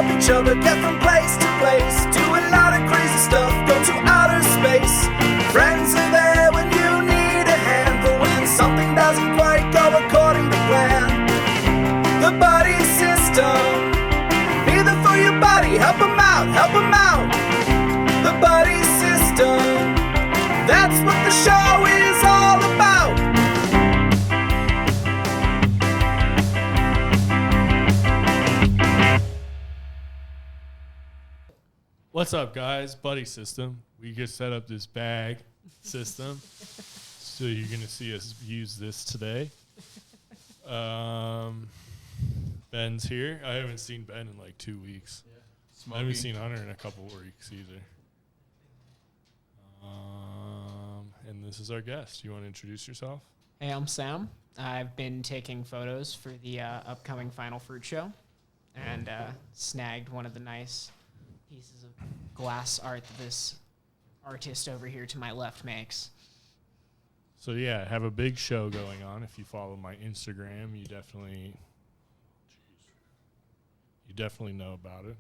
help each other get from place to place. Do a lot of crazy stuff, go to outer space. Friends are there when you need a hand, but when something doesn't quite go according to plan. The buddy system, be there for your buddy, help him out, help him out. The buddy system, that's what the show is all about. What's up, guys? Buddy system. We just set up this bag system, so you're gonna see us use this today. Ben's here. I haven't seen Ben in like 2 weeks. Yeah. I haven't seen Hunter in a couple weeks either. And this is our guest. You want to introduce yourself? Hey, I'm Sam. I've been taking photos for the upcoming Final Fruit show and snagged one of the nice pieces of glass art that this artist over here to my left makes. So yeah, I have a big show going on. If you follow my Instagram, you definitely know about it.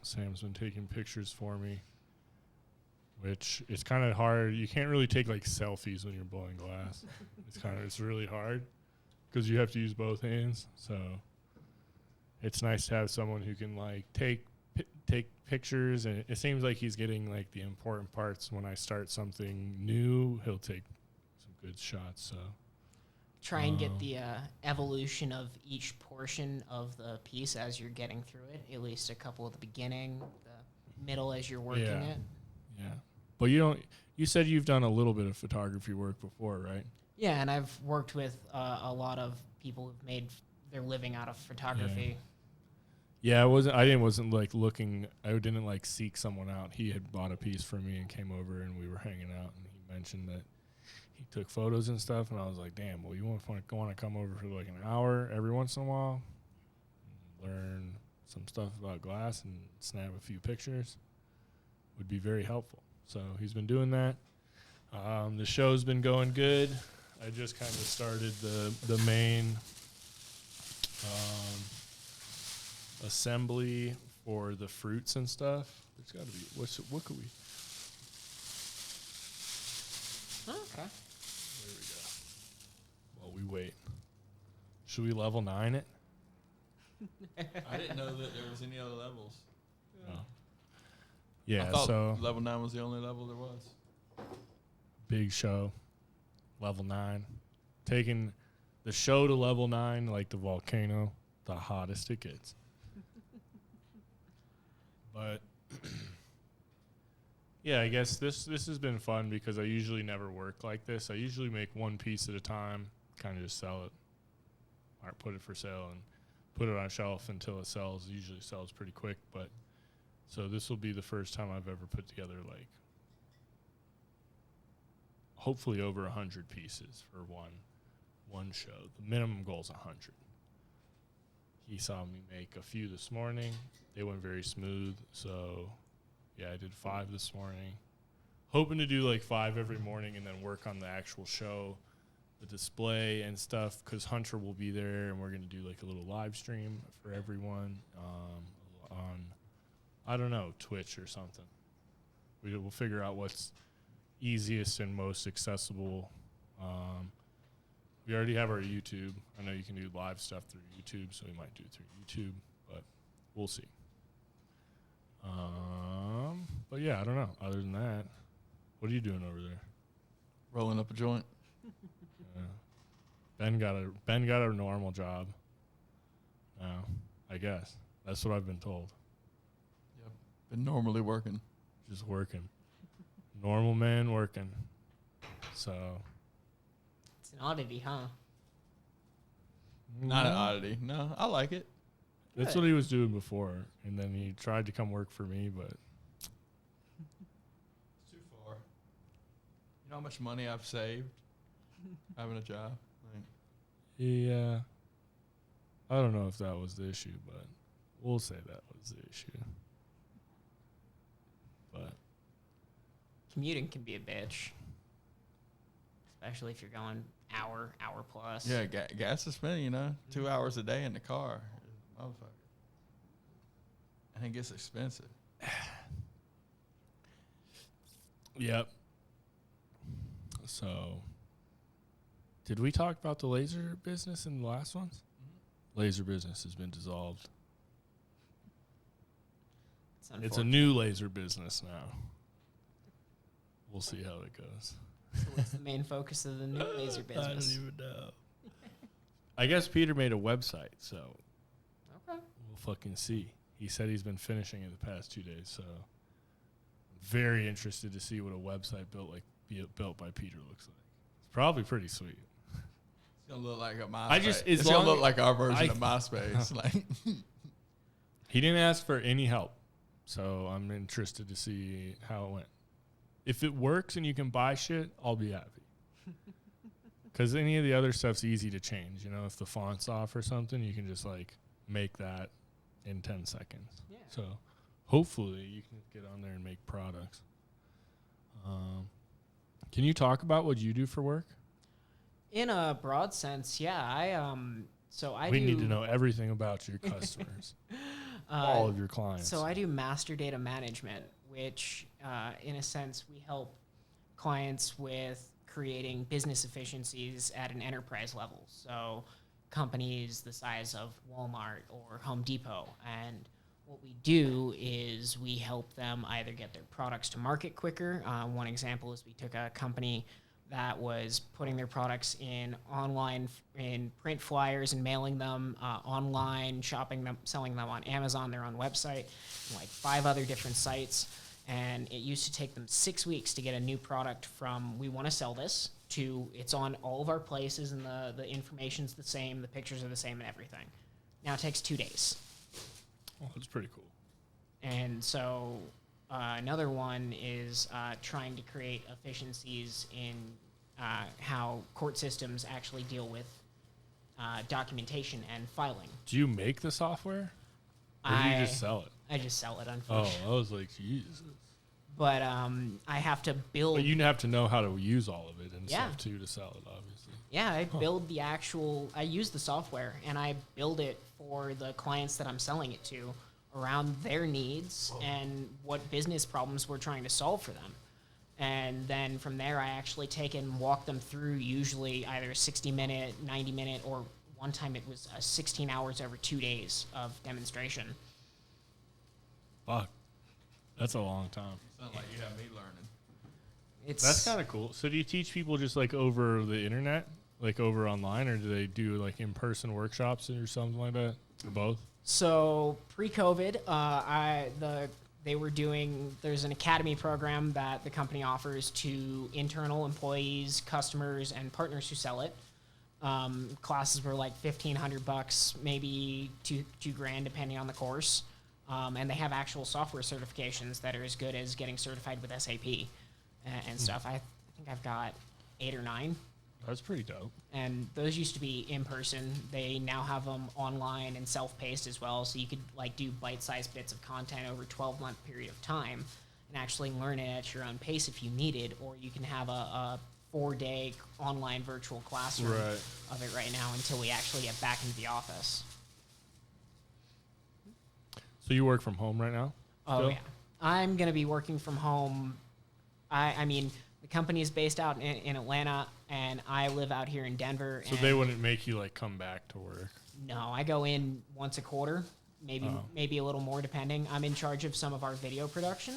Sam's been taking pictures for me, which is kind of hard. You can't really take like selfies when you're blowing glass. It's really hard because you have to use both hands. So it's nice to have someone who can like take pictures, and it seems like he's getting like the important parts. When I start something new, he'll take some good shots. So try and get the evolution of each portion of the piece as you're getting through it. At least a couple at the beginning, the middle as you're working it. Yeah, but you said you've done a little bit of photography work before, right? Yeah, and I've worked with a lot of people who've made their living out of photography. Yeah, I wasn't like looking. I didn't like seek someone out. He had bought a piece for me and came over, and we were hanging out. And he mentioned that he took photos and stuff, and I was like, "Damn, well, you want to come over for like an hour every once in a while, and learn some stuff about glass and snap a few pictures? Would be very helpful." So he's been doing that. The show's been going good. I just kind of started the main assembly for the fruits and stuff. There's got to be what could we? Okay. There we go. While we wait, should we level 9 it? I didn't know that there was any other levels. No. Yeah. I thought So level 9 was the only level there was. big show, level 9, taking the show to level 9 like the volcano, the hottest it gets. But yeah, I guess this has been fun because I usually never work like this. I usually make one piece at a time, kind of just sell it, or put it for sale and put it on a shelf until it sells. It usually sells pretty quick, but so this will be the first time I've ever put together like hopefully over 100 pieces for one show. The minimum goal is 100. He saw me make a few this morning. They went very smooth. So, yeah, I did 5 this morning. Hoping to do like 5 every morning and then work on the actual show, the display and stuff, because Hunter will be there and we're going to do like a little live stream for everyone on, I don't know, Twitch or something. We'll figure out what's easiest and most accessible. We already have our YouTube. I know you can do live stuff through YouTube, so we might do it through YouTube, but we'll see. But yeah, I don't know. Other than that, what are you doing over there? Rolling up a joint. Yeah. Ben got a normal job. Now, I guess that's what I've been told. Yep. Been normally working. Just working. Normal man working. So. It's an oddity, huh? Not an oddity. No, I like it. That's what he was doing before, and then he tried to come work for me, but It's too far. You know how much money I've saved having a job? Like, yeah, I don't know if that was the issue, but we'll say that was the issue. But Commuting can be a bitch, especially if you're going hour plus. yeah, gas is spending, 2 hours a day in the car. motherfucker. And it gets expensive. Yep. So, did we talk about the laser business in the last ones? Mm-hmm. Laser business has been dissolved. It's a new laser business now. We'll see how it goes. So what's the main focus of the new laser business? I don't even know. I guess Peter made a website, so okay. We'll fucking see. He said he's been finishing it the past 2 days, so I'm very interested to see what a website built by Peter looks like. It's probably pretty sweet. It's gonna look like a MySpace. It's gonna look like our version of MySpace. Like he didn't ask for any help, so I'm interested to see how it went. If it works and you can buy shit, I'll be happy. Because any of the other stuff's easy to change. You know, if the font's off or something, you can just like make that in 10 seconds. Yeah. So hopefully you can get on there and make products. Can you talk about what you do for work? In a broad sense, yeah. We need to know everything about your customers, all of your clients. So I do master data management, which in a sense we help clients with creating business efficiencies at an enterprise level. So companies the size of Walmart or Home Depot. And what we do is we help them either get their products to market quicker. One example is we took a company that was putting their products in online, in print flyers and mailing them online, shopping them, selling them on Amazon, their own website, and like 5 other different sites. And it used to take them 6 weeks to get a new product from we want to sell this to it's on all of our places and the information's the same, the pictures are the same and everything. Now it takes 2 days. Oh, that's pretty cool. And so another one is trying to create efficiencies in how court systems actually deal with documentation and filing. Do you make the software? Or do you just sell it? I just sell it, unfortunately. Oh, I was like, Jesus. But I have to build... But you have to know how to use all of it and yeah. stuff, too, to sell it, obviously. Yeah, I build the actual... I use the software, and I build it for the clients that I'm selling it to around their needs and what business problems we're trying to solve for them. And then from there, I actually take and walk them through usually either a 60-minute, 90-minute, or one time it was 16 hours over 2 days of demonstration. Fuck. That's a long time. Sounds like you have me learning. That's kind of cool. So do you teach people just like over the internet, like over online, or do they do like in-person workshops or something like that, or both? So pre-COVID, there's an academy program that the company offers to internal employees, customers, and partners who sell it. Classes were like $1,500, maybe $2,000 depending on the course. And they have actual software certifications that are as good as getting certified with SAP and stuff. I think I've got 8 or 9. That's pretty dope. And those used to be in person. They now have them online and self-paced as well. So you could like do bite-sized bits of content over a 12-month period of time and actually learn it at your own pace if you needed. Or you can have a 4-day online virtual classroom of it right now until we actually get back into the office. So you work from home right now? Oh, yeah. I'm going to be working from home. I mean, the company is based out in Atlanta, and I live out here in Denver. So they wouldn't make you, like, come back to work? No, I go in once a quarter, maybe a little more, depending. I'm in charge of some of our video production.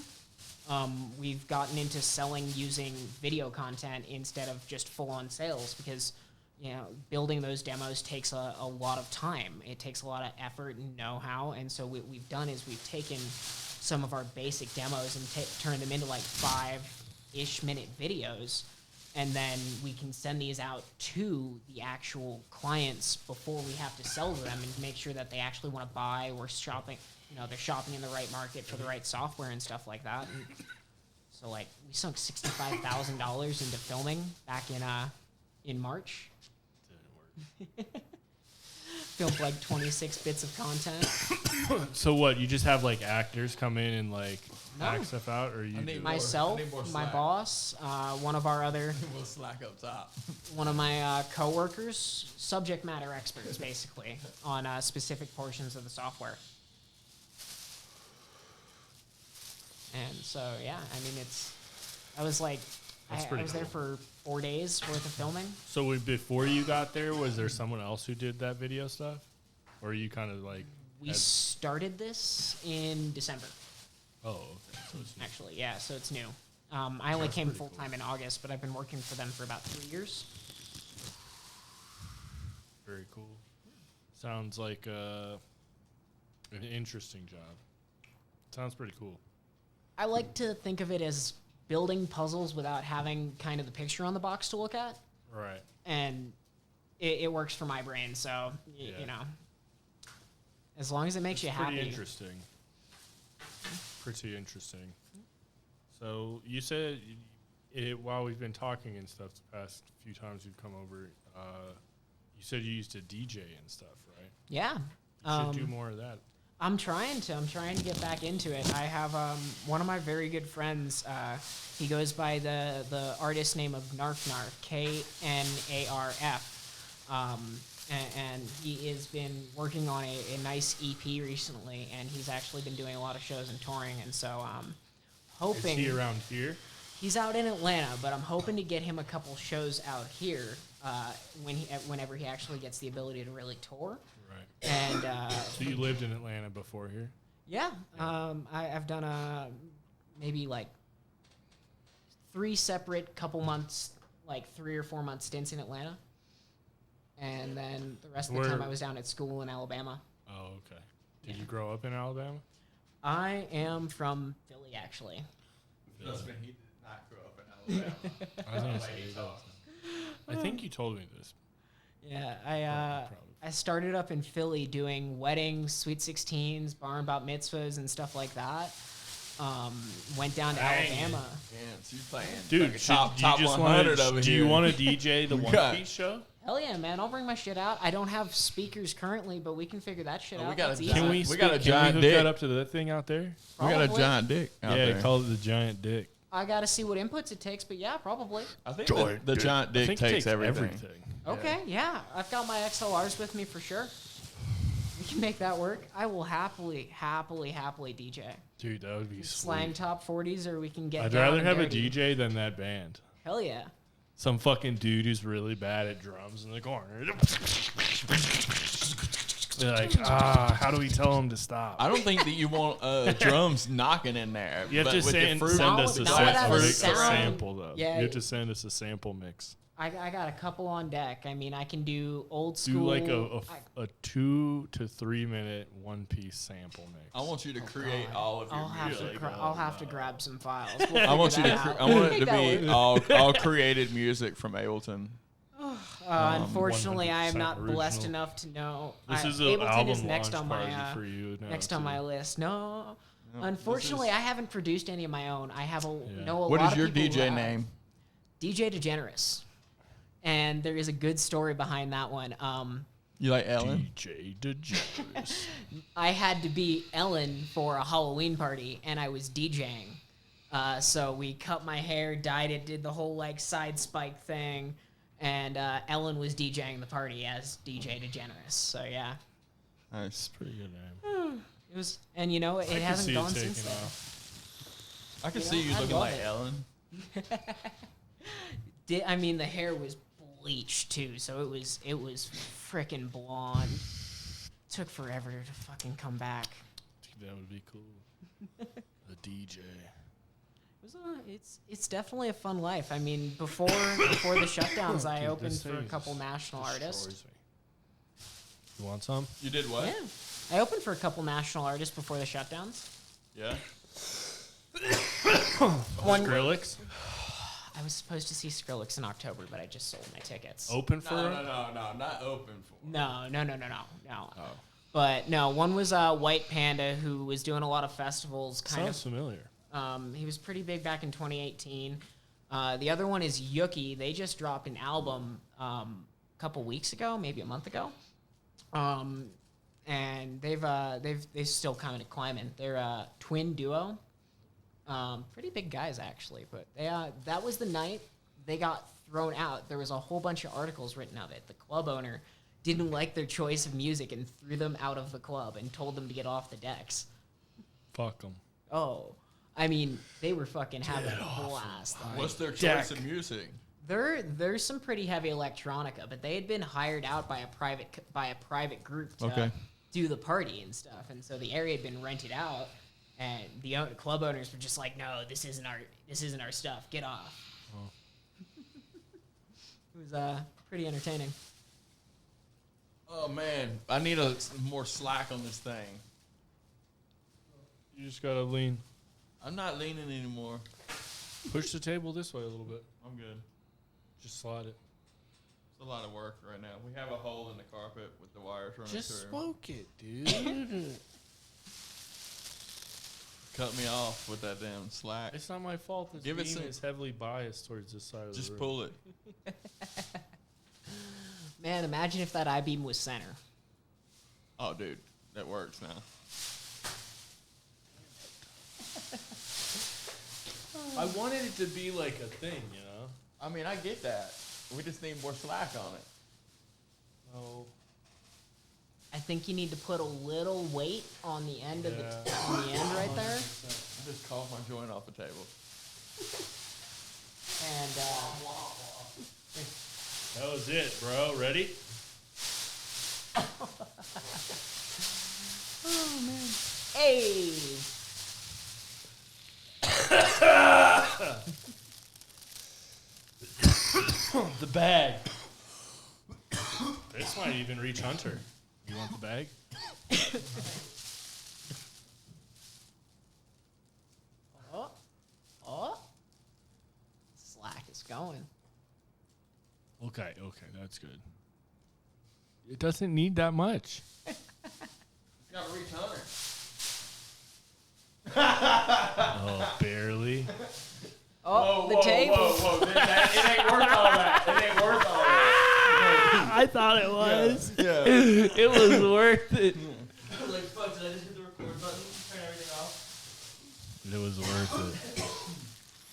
We've gotten into selling using video content instead of just full-on sales because, you know, building those demos takes a lot of time. It takes a lot of effort and know-how. And so what we've done is we've taken some of our basic demos and turned them into like 5-ish minute videos. And then we can send these out to the actual clients before we have to sell to them and make sure that they actually want to buy or shopping. You know, they're shopping in the right market for the right software and stuff like that. And so like we sunk $65,000 into filming back in March. Filmed like 26 bits of content. So what? You just have like actors come in and like No. hack stuff out, or you I need do it? more. Myself, I need more my slack. boss, one of our other, We'll slack up top. one of my coworkers, subject matter experts, basically, on specific portions of the software. And so, yeah, I mean, I was like, That's I pretty was there cool. for 4 days worth of filming. So before you got there, was there someone else who did that video stuff, or you kind of like? We started this in December, Oh, okay. So it's actually. Yeah, so it's new. I only came full time in August, but I've been working for them for about 3 years. very cool. Sounds like an interesting job. Sounds pretty cool. I like to think of it as building puzzles without having kind of the picture on the box to look at, Right. and it works for my brain. So Yeah. you know, as long as it makes you Pretty happy. interesting. Pretty interesting. So you said while we've been talking and stuff, the past few times you've come over, you said you used to DJ and stuff, right? Yeah. You should do more of that. I'm trying to get back into it. I have one of my very good friends. He goes by the artist name of Narf Knarf, KNARF. And he has been working on a nice EP recently, and he's actually been doing a lot of shows and touring. And so I'm hoping Is he around here? he's out in Atlanta, but I'm hoping to get him a couple shows out here whenever he actually gets the ability to really tour. Right. And So you lived in Atlanta before here? yeah, I've done maybe like 3 separate couple months, like 3 or 4 month stints in Atlanta, and then the rest of the time I was down at school in Alabama. Oh, okay. Did you grow up in Alabama? I am from Philly, actually. Trust me, he did not grow up in Alabama. I was gonna say that. I think you told me this. Yeah, Probably. I started up in Philly doing weddings, sweet 16s, bar and bat mitzvahs, and stuff like that. Went down to Dang. Alabama. Yeah, so you playing Dude, like a top do you just 100 want over to? Do here. you want to DJ the We One got- Piece show? Hell yeah, man! I'll bring my shit out. I don't have speakers currently, but we can figure that shit Oh, out. we got That's a easy. Can we? We got a can giant we hook dick. that up to that thing out there? We got a Probably. giant dick out Yeah, there. call it the giant dick. I got to see what inputs it takes, but yeah, probably. I think Giant the dick. giant I dick think takes it everything. Okay, yeah. I've got my XLRs with me for sure. We can make that work. I will happily DJ. Dude, that would be Slang sweet. top 40s, or we can get I'd down rather and have a dirty. DJ than that band. Hell yeah. Some fucking dude who's really bad at drums in the corner. They're like, how do we tell him to stop? I don't think that you want drums knocking in there. You have but to with your send fruit- us a, Now that I was a sound- sample, though. Yeah. You have to send us a sample mix. I got a couple on deck. I mean, I can do old Do school. like a 2 to 3 minute one piece sample mix. I want you to create all of your I'll have music. to. I'll have to grab some files. I want you to. I want it to be Work. all created music from Ableton. Unfortunately, I am 100% not blessed original. enough to know. This is an Ableton album is next launch on party my for you now, next on too. my list. No, No, unfortunately, this I haven't produced any of my own. I have Yeah. know a What lot is of your people who DJ have. name? DJ Degenerous, and there is a good story behind that one. You like Ellen? DJ Degenerous. I had to be Ellen for a Halloween party, and I was DJing. So we cut my hair, dyed it, did the whole like side spike thing, and Ellen was DJing the party as DJ Degenerous. So yeah, Nice. Pretty good name. it was, and you know it I can hasn't see gone it taking since then. off. I can You see know, you I looking love like it. Ellen. I mean, the hair was bleached too, so it was freaking blonde. Took forever to fucking come back. Dude, that would be cool. A DJ. It was it's definitely a fun life. I mean, before the shutdowns, I Dude, opened this for a thing couple just national artists. destroys me. You want some? You did what? Yeah, I opened for a couple national artists before the shutdowns. Yeah. Skrillex? I was supposed to see Skrillex in October, but I just sold my tickets. Open for No, him? not open for. No. Oh. But no, one was White Panda, who was doing a lot of festivals. Sounds familiar. He was pretty big back in 2018. The other one is Yuki. They just dropped an album a couple weeks ago, maybe a month ago. And they've still kind of climbing. They're a twin duo. Pretty big guys, actually. But they, that was the night they got thrown out. There was a whole bunch of articles written of it. The club owner didn't like their choice of music and threw them out of the club and told them to get off the decks. Fuck them. Oh, I mean, they were fucking having a blast. What's their choice of music? There's some pretty heavy electronica, but they had been hired out by a private group to do the party and stuff, and so the area had been rented out, and the club owners were just like, "No, this isn't our stuff. Get off." Oh. It was pretty entertaining. Oh man, I need more slack on this thing. You just gotta lean. I'm not leaning anymore. Push the table this way a little bit. I'm good. Just slide it. It's a lot of work right now. We have a hole in the carpet with the wires running Just through. smoke it, dude. Cut me off with that damn slack. It's not my fault. This Give it beam some- is heavily biased towards this side of the Just room. pull it. Man, imagine if that I-beam was center. Oh, dude, that works now. I wanted it to be like a thing, you know? I mean, I get that. We just need more slack on it. Oh. I think you need to put a little weight on the end of on the end right there, I just coughed my joint off the table. and That was it, bro. Ready? oh man, hey, The bag. This might even reach Hunter. You want the bag? oh, slack is going. Okay, that's good. It doesn't need that much. It's got to reach Hunter. Oh, barely. Oh, the table. Whoa. It ain't worth all that. It ain't worth all that. I thought it was. Yeah. It was worth it. I was like, fuck, did I just hit the record button? Turn everything off? It was worth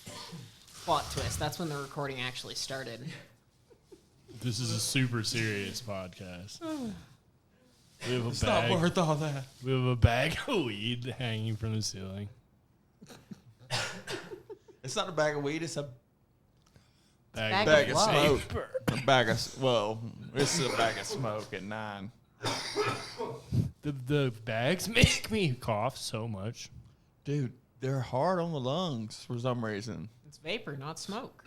it. Plot twist. That's when the recording actually started. This is a super serious podcast. We have a It's bag. not worth all that. We have a bag of weed hanging from the ceiling. It's not a bag of weed. It's a Bag bag of of love. smoke. A bag of it's a bag of smoke at 9. The bags make me cough so much. Dude, they're hard on the lungs for some reason. It's vapor, not smoke.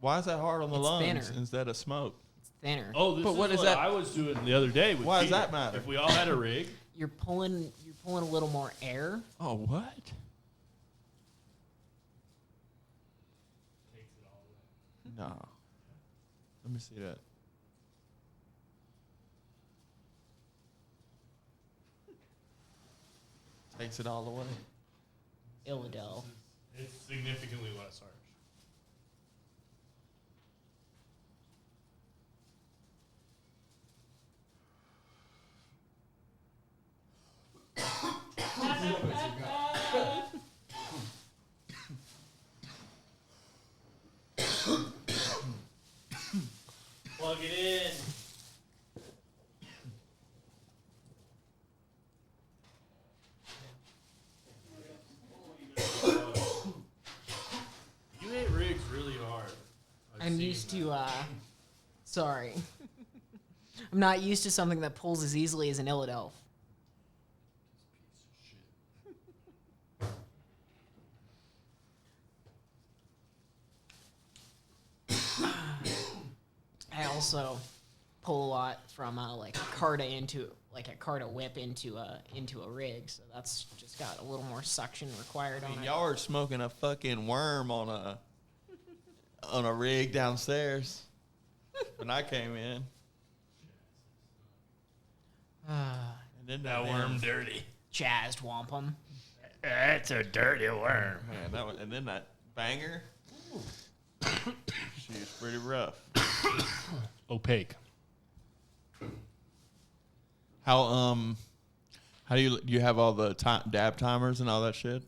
Why is that hard on the It's lungs thinner. instead of smoke? It's thinner. Oh, this But is what what is that- I was doing the other day. With Why does Peter. that matter? If we all had a rig, You're pulling a little more air. Oh, what? No. Let me see that. Takes it all away. Illidel. it's significantly less harsh. Plug it in. You hit rigs really hard. I'm used to, sorry. I'm not used to something that pulls as easily as an Illidel. I also pull a lot from like a Carta whip into a rig, so that's just got a little more suction required on it. Y'all are smoking a fucking worm on a rig downstairs when I came in. And then That worm dirty. Jazzed wampum. That's a dirty worm. Man, that one, and then that banger. She's pretty rough. Opaque. How do you have all the dab timers and all that shit?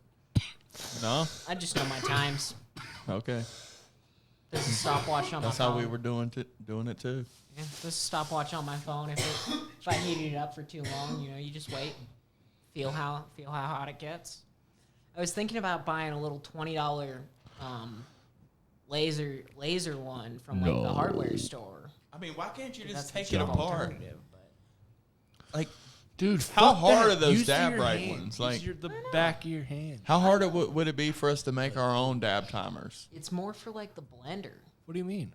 No? I just know my times. Okay. There's a stopwatch on That's my phone. how we were doing it too. Yeah, there's a stopwatch on my phone. If I heated it up for too long, you just wait. Feel how hot it gets. I was thinking about buying a little $20 laser one from like the hardware store. I mean, why can't you 'Cause just that's take the it cheap apart? alternative, but- Like, Dude, how fuck hard that. are those Use dab your right hand. ones? Use Like, the back of your hand. how hard would it be for us to make our own dab timers? It's more for like the blender. What do you mean?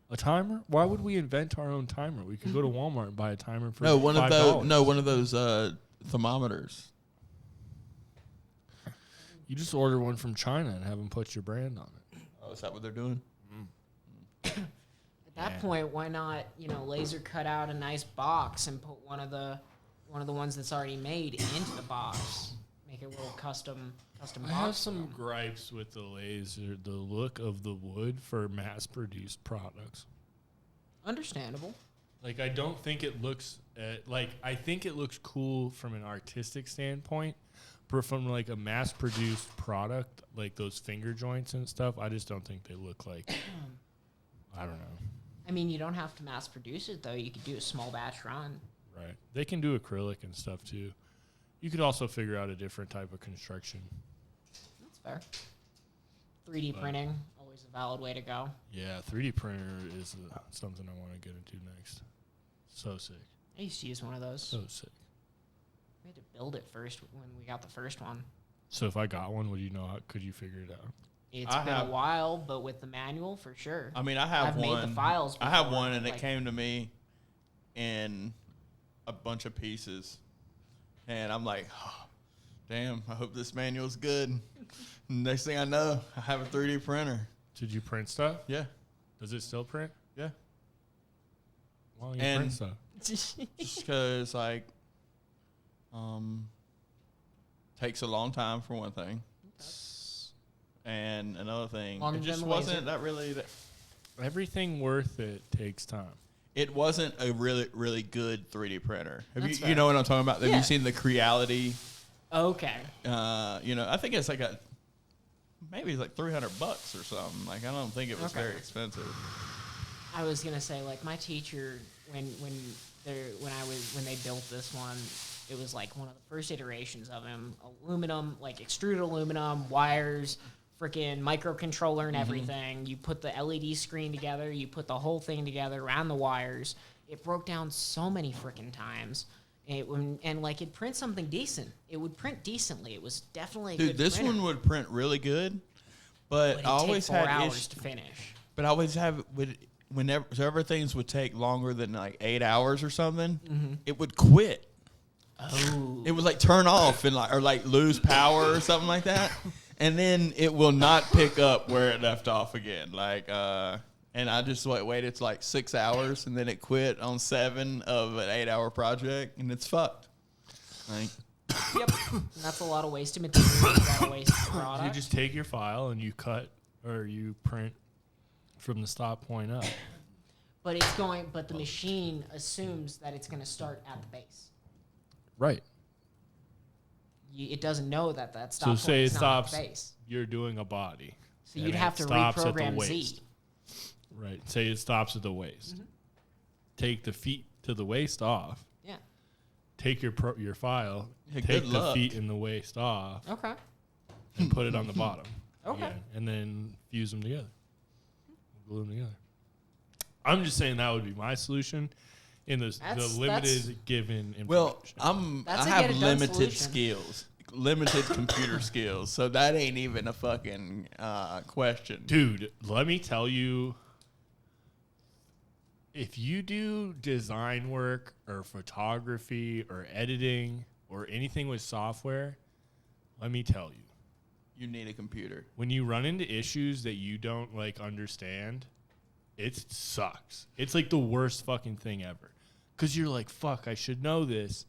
A timer? Why would we invent our own timer? We could go to Walmart and buy a timer for One of $5. those. No, one of those thermometers. You just order one from China and have them put your brand on it. Oh, is that what they're doing? At that point, why not, laser cut out a nice box and put one of the ones that's already made into the box. Make it a little custom box. I have some gripes with the laser, the look of the wood for mass-produced products. Understandable. Like, I don't think it looks, I think it looks cool from an artistic standpoint, but from, like, a mass-produced product, like those finger joints and stuff, I just don't think they look like, I don't know. I mean, you don't have to mass produce it, though. You could do a small batch run. Right. They can do acrylic and stuff, too. You could also figure out a different type of construction. That's fair. 3D printing, always a valid way to go. Yeah, 3D printer is something I want to get into next. So sick. I used to use one of those. So sick. We had to build it first when we got the first one. So if I got one, would you know? Could you figure it out? It's been a while, but with the manual, for sure. I mean, I've made the files I have before, one, and like- it came to me in a bunch of pieces, and I'm like, oh, damn, I hope this manual's good. Next thing I know, I have a 3D printer. Did you print stuff? Yeah, Does it still print? yeah. Why don't you And- print stuff? Just because, like, takes a long time for one thing. And another thing, Longer it just than the wasn't laser. that really. Everything worth it takes time. It wasn't a really, really good 3D printer. That's You fair. know what I'm talking about? Have Yeah. you seen the Creality? Okay. I think it's like maybe it's like $300 or something. Like, I don't think it was Okay. very expensive. I was gonna say, like, my teacher, when they built this one, it was like one of the first iterations of him. Aluminum, like extruded aluminum, wires, freaking microcontroller and everything. You put the LED screen together, you put the whole thing together around the wires. It broke down so many freaking times. And like, it'd print something decent. It would print decently. It was definitely a Dude, good this printer. one would print really good, but But I it'd always take 4 had hours issues. to finish. But I always have whenever things would take longer than like 8 hours or something, it would quit. Oh. It would like turn off and or lose power or something like that, and then it will not pick up where it left off again. And I just waited to like 6 hours, and then it quit on 7 of an 8-hour project, and it's fucked. Like, Yep. And that's a lot of wasted material. A lot of wasted product. You just take your file and you cut or you print from the stop point up. But the machine assumes that it's going to start at the base. Right. It doesn't know that stop So point say it is not at stops. the base. You're doing a body. So and you'd it have to stops at the reprogram waist. Z. Right. Say it stops at the waist. Mm-hmm. Take the feet to the waist off. Yeah. Take your file. Yeah, take good the luck. feet and the waist off Okay. and put it on the bottom. Okay. again, and then fuse them together. Glue them together. I'm just saying that would be my solution in the limited given information. well, That's I a have get-it-done limited solution. skills, limited computer skills, so that ain't even a fucking question. Dude, let me tell you, if you do design work or photography or editing or anything with software, let me tell you, You need a computer. when you run into issues that you don't understand, it sucks. It's like the worst fucking thing ever. Because you're like, fuck, I should know this.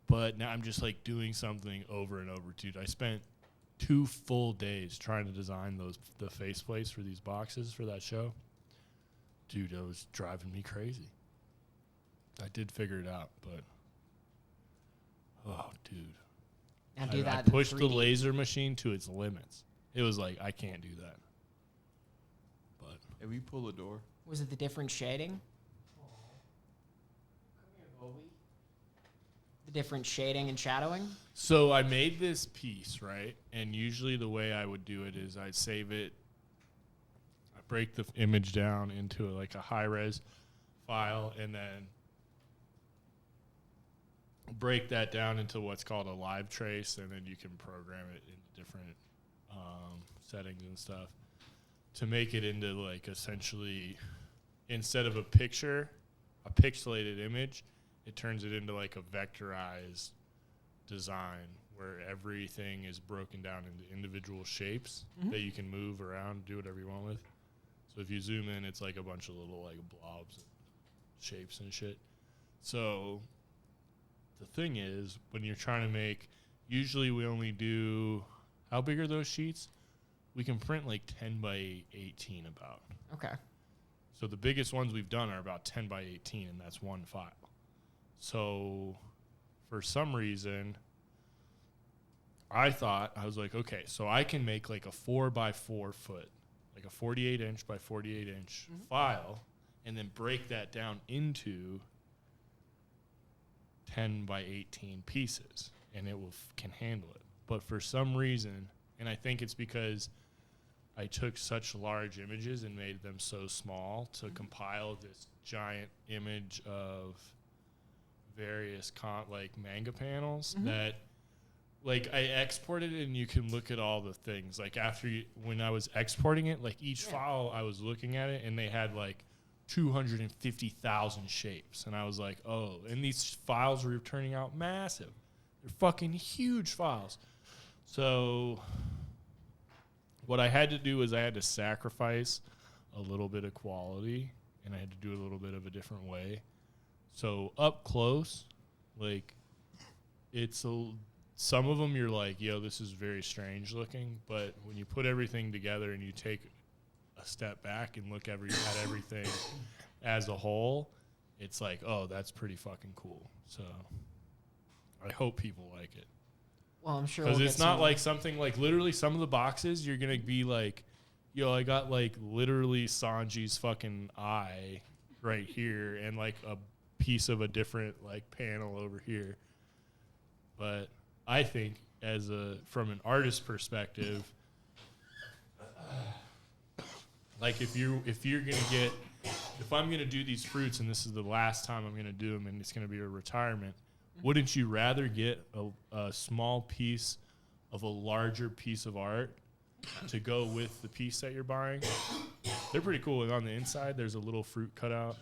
But now I'm just doing something over and over, dude. I spent 2 full days trying to design the faceplates for these boxes for that show. Dude, it was driving me crazy. I did figure it out, but oh, dude. Now do I that. in pushed the 3D. laser machine to its limits. It was like, I can't do that. But If you pull the door. Was it the different shading? The different shading and shadowing? so I made this piece, right? And usually the way I would do it is I'd save it. I break the image down into like a high res file and then break that down into what's called a live trace, and then you can program it in different settings and stuff to make it into like essentially instead of a picture, a pixelated image, it turns it into like a vectorized design where everything is broken down into individual shapes that you can move around, do whatever you want with. So if you zoom in, it's like a bunch of little like blobs and shapes and shit. So the thing is, when you're trying to make, usually we only do, how big are those sheets? We can print like 10 by 18 about. Okay. So the biggest ones we've done are about 10 by 18, and that's one file. So for some reason, I was like, okay, so I can make like a 4 by 4 foot, like a 48 inch by 48 inch file, and then break that down into 10 by 18 pieces, and it can handle it. But for some reason, and I think it's because I took such large images and made them so small to compile this giant image of various like manga panels that like I exported it, and you can look at all the things like when I was exporting it, like each file I was looking at it and they had like 250,000 shapes, and I was like, oh, and these files were turning out massive. They're fucking huge files. So what I had to do is I had to sacrifice a little bit of quality, and I had to do it a little bit of a different way. So up close, like some of them you're like, yo, this is very strange looking, but when you put everything together and you take a step back and look at everything as a whole, it's like, oh, that's pretty fucking cool. So I hope people like it. Well, I'm sure Because we'll it's get not some- like something like literally some of the boxes you're going to be like, yo, I got like literally Sanji's fucking eye right here and like a piece of a different like panel over here. But I think from an artist perspective, like if I'm going to do these fruits and this is the last time I'm going to do them and it's going to be a retirement, wouldn't you rather get a small piece of a larger piece of art to go with the piece that you're buying? They're pretty cool. And on the inside, there's a little fruit cutout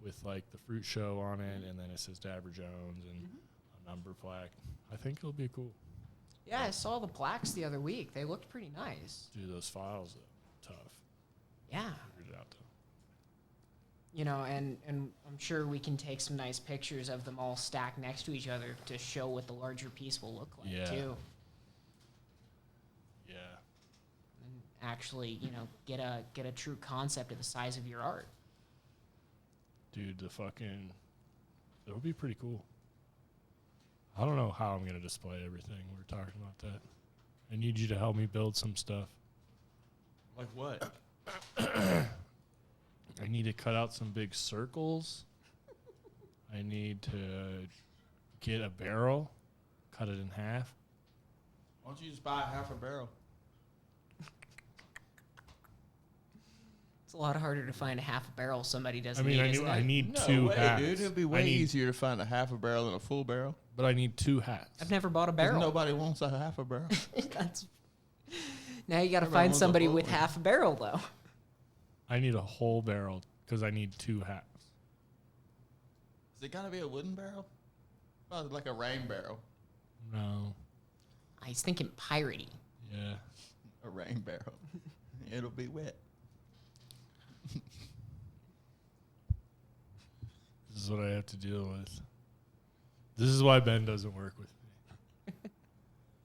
with like the fruit show on it, and then it says Dabber Jones and a number plaque. I think it'll be cool. Yeah, I saw the plaques the other week. They looked pretty nice. Dude, those files are tough. Yeah. Figured it out though. You know, and I'm sure we can take some nice pictures of them all stacked next to each other to show what the larger piece will look like, Yeah. too. Yeah. And actually, you know, get a true concept of the size of your art. Dude, it'll be pretty cool. I don't know how I'm going to display everything. We were talking about that. I need you to help me build some stuff. Like what? I need to cut out some big circles. I need to get a barrel, cut it in half. Why don't you just buy half a barrel? It's a lot harder to find a half a barrel somebody doesn't I mean, need, isn't I it? need No two way, hats. dude. It'd be way easier to find a half a barrel than a full barrel. But I need two hats. I've never bought a 'Cause barrel. nobody wants a half a barrel. That's now you got to Everyone find wants a somebody full with one. half a barrel, though. I need a whole barrel because I need two hats. Is it gotta be a wooden barrel? Oh, like a rain barrel. No. He's thinking piratey. Yeah. A rain barrel. It'll be wet. This is what I have to deal with. This is why Ben doesn't work with me.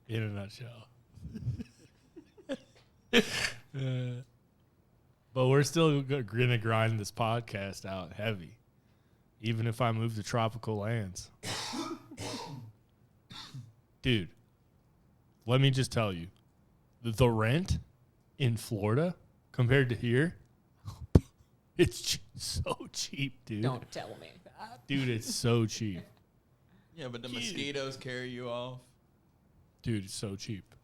In a nutshell. But we're still going to grind this podcast out heavy, even if I move to tropical lands. Dude, let me just tell you, the rent in Florida compared to here, it's so cheap, dude. Don't tell me that. Dude, it's so cheap. Yeah, but the mosquitoes carry you off. Dude, it's so cheap.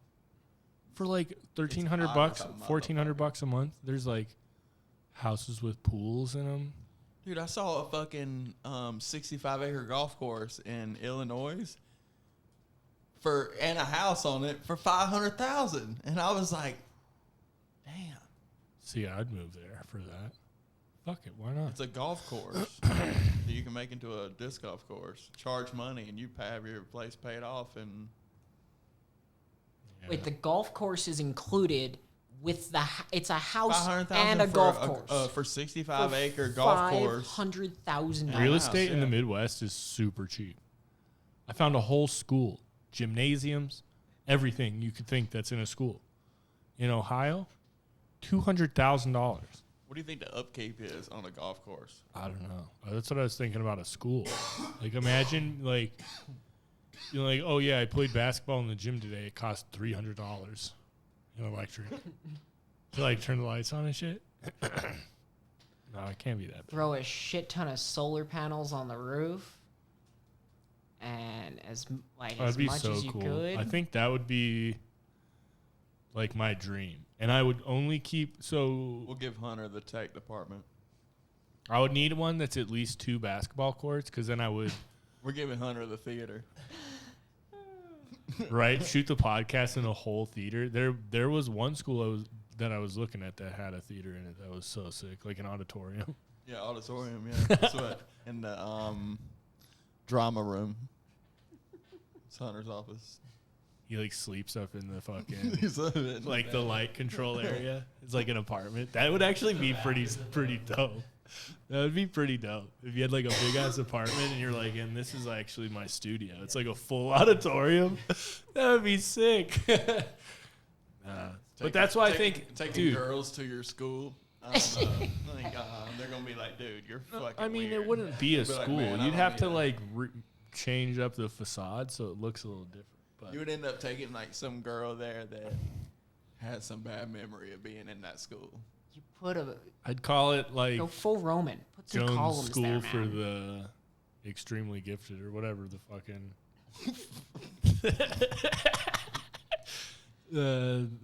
For like $1,300 It's bucks, hot, $1,400 a month, there's like houses with pools in them. Dude, I saw a fucking 65-acre golf course in Illinois and a house on it for $500,000, and I was like, damn. See, I'd move there for that. Fuck it, why not? It's a golf course that you can make into a disc golf course. Charge money, and you have your place paid off. And Yeah. Wait, the golf course is included with it's a house $500,000 and a golf course. for 65-acre golf course. $500,000. Real estate in the yeah. Midwest is super cheap. I found a whole school, gymnasiums, everything you could think that's in a school. In Ohio, $200,000. What do you think the upkeep is on a golf course? I don't know. That's what I was thinking about a school. Like, imagine, like, you're like, oh, yeah, I played basketball in the gym today. It cost $300 in electric to, like, turn the lights on and shit. No, it can't be that bad. Throw a shit ton of solar panels on the roof, and as That'd be much so as you cool. could. I think that would be, like, my dream. And I would only keep, We'll give Hunter the tech department. I would need one that's at least 2 basketball courts, because then I would, We're giving Hunter the theater. right, shoot the podcast in a whole theater. There was one school that I was looking at that had a theater in it that was so sick, like an auditorium. Yeah, auditorium, yeah. That's what, in the drama room. It's Hunter's office. He, like, sleeps up in the fucking, He's living like, the light control area. It's like an apartment. That would actually be pretty dope. That would be pretty dope. If you had, like, a big-ass apartment and you're like, and this is actually my studio. It's like a full auditorium. That would be sick. But that's why I think, taking dude, girls to your school. They're gonna be like, dude, you're fucking. I mean, weird. it wouldn't be a They'll be like, school. "Man, I You'd don't have need to, that." like, change up the facade so it looks a little different. But You would end up taking like some girl there that had some bad memory of being in that school. You put I'd call it, like, go full Roman. Put some Jones columns School there, for man. the extremely gifted or whatever the fucking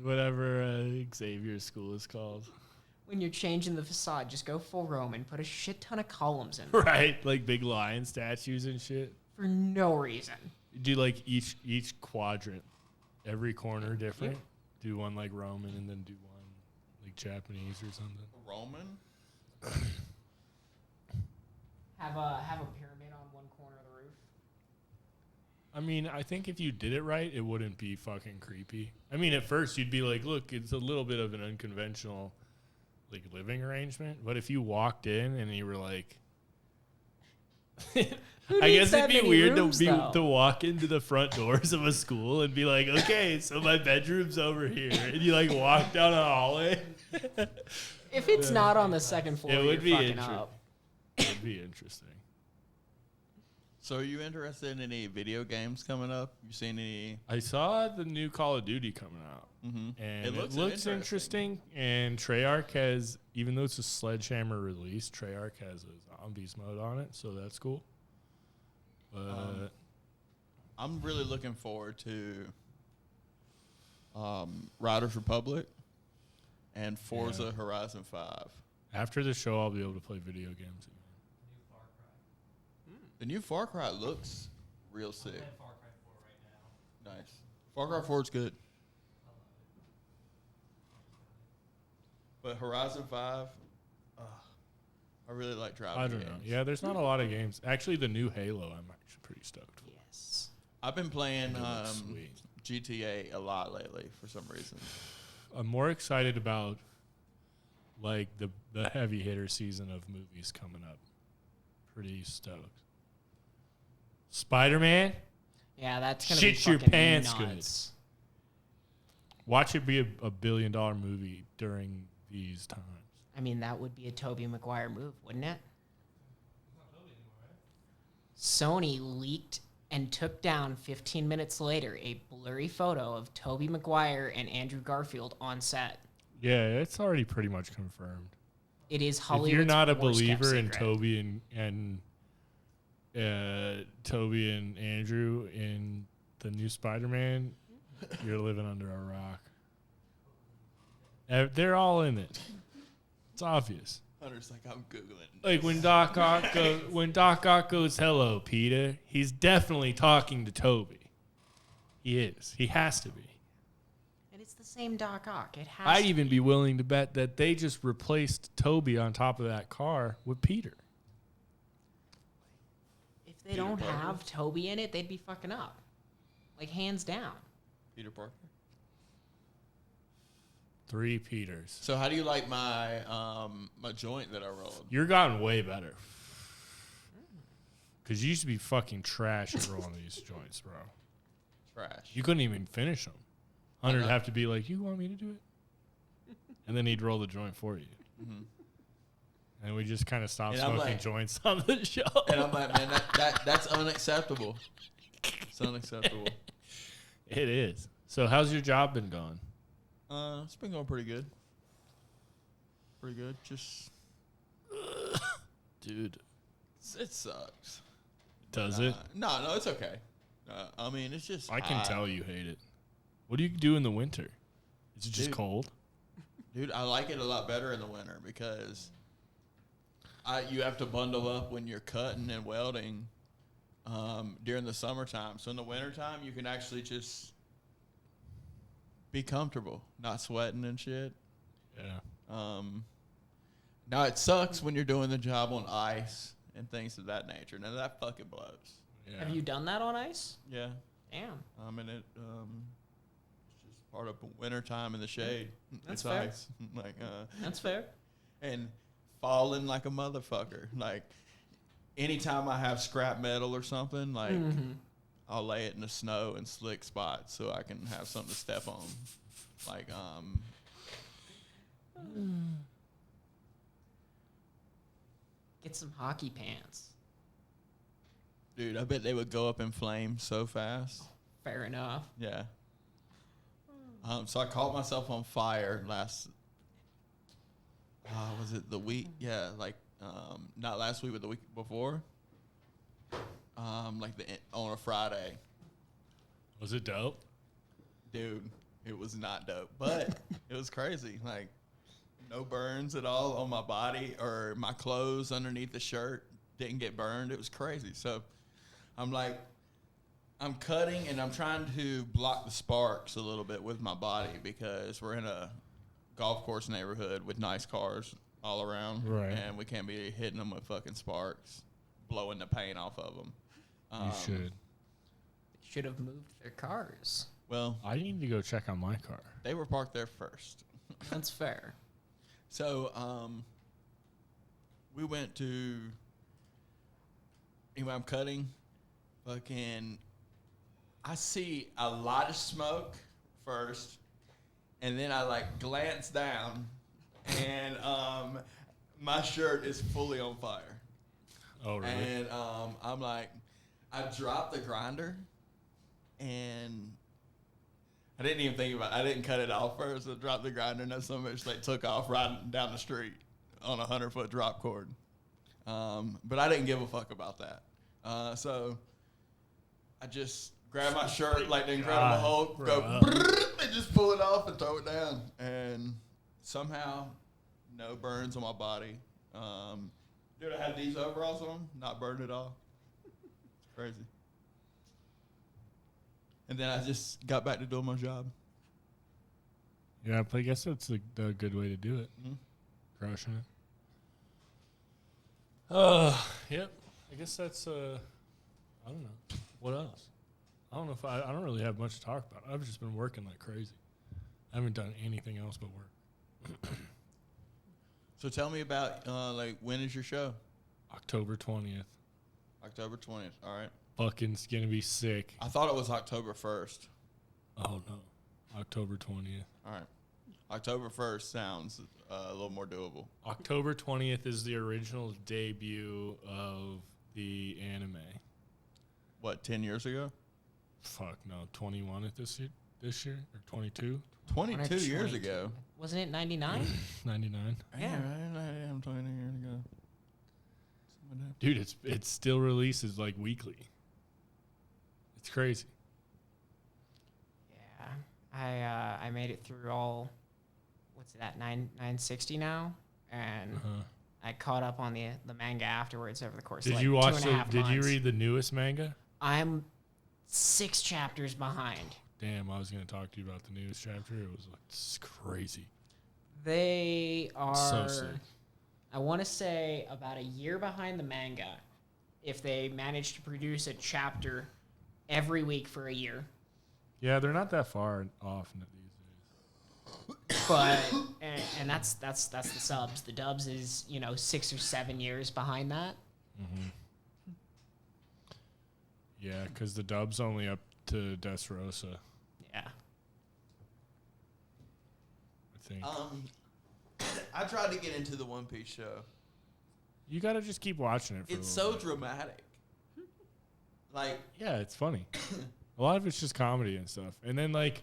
whatever Xavier's school is called. When you're changing the facade, just go full Roman. Put a shit ton of columns in Right, like big lion statues and shit. for no reason. Do like each quadrant, every corner different. Do one like Roman and then do one like Japanese or something. Roman? Have a pyramid on one corner of the roof. I mean, I think if you did it right, it wouldn't be fucking creepy. I mean, at first you'd be like, look, it's a little bit of an unconventional like living arrangement. But if you walked in and you were like, I guess it'd be weird to walk into the front doors of a school and be like, okay, so my bedroom's over here, and you like walk down a hallway. If it's not on the second floor, It would be you're fucking interesting. up. It'd be interesting. So are you interested in any video games coming up? You seen any? I saw the new Call of Duty coming out, and it looks interesting. And Treyarch has, even though it's a Sledgehammer release, Treyarch has a zombies mode on it, so that's cool. But I'm really looking forward to Riders Republic and Forza Horizon 5. after the show, I'll be able to play video games again. The new Far Cry looks real sick. Playing Far Cry 4 right now. Nice. Far Cry 4 is good. But Horizon 5, I really like driving I don't games. know. Yeah, there's not a lot of games. Actually, the new Halo, I'm actually pretty stoked for. Yes. I've been playing It looks sweet. GTA a lot lately for some reason. I'm more excited about like the heavy hitter season of movies coming up. Pretty stoked. Spider-Man, Yeah, that's gonna Shit be your fucking pants nuts. watch it be a $1 billion movie during these times. I mean, that would be a Tobey Maguire move, wouldn't it? Sony leaked and took down 15 minutes later a blurry photo of Tobey Maguire and Andrew Garfield on set. Yeah, it's already pretty much confirmed. It is If Hollywood's you're not a worst kept believer in secret. Toby and Andrew in the new Spider-Man, you're living under a rock. They're all in it. It's obvious. Hunter's like, I'm Googling. Like when Doc Ock goes, "Hello, Peter," he's definitely talking to Toby. He is. He has to be. And it's the same Doc Ock. It has I'd to even be willing to bet that they just replaced Toby on top of that car with Peter. If they don't have Toby in it, they'd be fucking up. Like, hands down. Peter Parker. 3 Peters. So how do you like my my joint that I rolled? You're gotten way better. Because you used to be fucking trash at rolling these joints, bro. Trash. You couldn't even finish them. Hunter'd have to be like, "You want me to do it?" And then he'd roll the joint for you. Mm-hmm. And we just kind of stopped And I'm smoking like- joints on the show. And I'm like, man, that's unacceptable. It's unacceptable. It is. So how's your job been going? It's been going pretty good. Pretty good. Just, Dude. it sucks. Does it? No, it's okay. I mean, it's just. I can hot. tell you hate it. What do you do in the winter? Is it just Dude. cold? Dude, I like it a lot better in the winter because you have to bundle up when you're cutting and welding during the summertime. So in the wintertime, you can actually just be comfortable, not sweating and shit. Yeah. Now, it sucks when you're doing the job on ice and things of that nature. Now, that fucking blows. Yeah. Have you done that on ice? Yeah. Damn. And it's just part of wintertime in the shade. That's It's fair. ice. Like, That's fair. and falling like a motherfucker. Like, anytime I have scrap metal or something, like, I'll lay it in the snow and slick spots so I can have something to step on. Like, Get some hockey pants. dude, I bet they would go up in flames so fast. Fair enough. Yeah. So I caught myself on fire last. Was it the week? Yeah, like not last week, but the week before. Like on a Friday, Was it dope? dude. It was not dope, but it was crazy. Like no burns at all on my body or my clothes underneath the shirt didn't get burned. It was crazy. So I'm like, I'm cutting and I'm trying to block the sparks a little bit with my body because we're in a golf course neighborhood with nice cars all around. Right. And we can't be hitting them with fucking sparks, blowing the paint off of them. You should. They should have moved their cars. Well, I need to go check on my car. they were parked there first. That's fair. So, we went to, anyway, I'm cutting, fucking, I see a lot of smoke first, and then I, like, glance down, and, my shirt is fully on fire. Oh, really? And, I'm like, I dropped the grinder, and I didn't even think about it. I didn't cut it off first. I dropped the grinder, and that son of a bitch like took off riding down the street on a 100-foot drop cord. But I didn't give a fuck about that. So I just grab my shirt like the Incredible God, Hulk, bro. go brrrr, and just pull it off and throw it down. And somehow, no burns on my body. Dude, I had these overalls on, not burned at all. It's crazy. And then I just got back to doing my job. Yeah, I guess that's a good way to do it. Mhm. Crushing it. Yep. I guess that's, I don't know. What else? I don't know if I don't really have much to talk about. I've just been working like crazy. I haven't done anything else but work. So tell me about, like, when is your show? October 20th. October 20th. All right. Fucking it's gonna be sick. I thought it was October 1st. Oh no. October 20th. All right. October 1st sounds a little more doable. October 20th is the original debut of the anime. what, 10 years ago? Fuck no, 21 at this year or 22, 22 years ago. Wasn't it 99? 99. Yeah. I'm 20 years ago. Dude, it still releases like weekly. It's crazy. Yeah. I made it through all. What's that? 960 now, and I caught up on the manga afterwards over the course. Did of like you watch 2.5 Did you months. read the newest manga? I'm 6 chapters behind. Damn, I was gonna talk to you about the newest chapter. It was like it's crazy. They are. So sick. I want to say about a year behind the manga. If they manage to produce a chapter every week for a year. Yeah, they're not that far off these days. But and that's the subs. The dubs is 6 or 7 years behind that. Mm-hmm. Yeah, because the dub's only up to Degenerous. Yeah. I think. I tried to get into the One Piece show. You gotta just keep watching it. It's so dramatic. Like, yeah, it's funny. A lot of it's just comedy and stuff, and then like,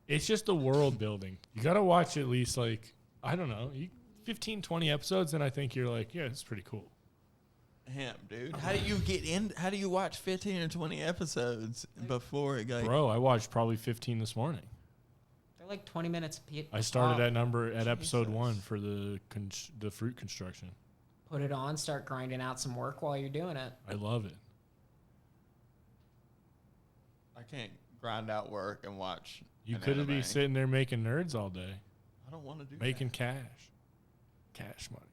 it's just the world building. You gotta watch at least like I don't know, 15, 20 episodes, and I think you're like, yeah, it's pretty cool. Damn, dude. How do you get in? How do you watch 15 or 20 episodes before it goes? Bro, I watched probably 15 this morning. They're like 20 minutes a piece. I started at episode 1 for the fruit construction. Put it on, start grinding out some work while you're doing it. I love it. I can't grind out work and watch. You an could be anime. sitting there making nerds all day, I don't want to do making that. cash money.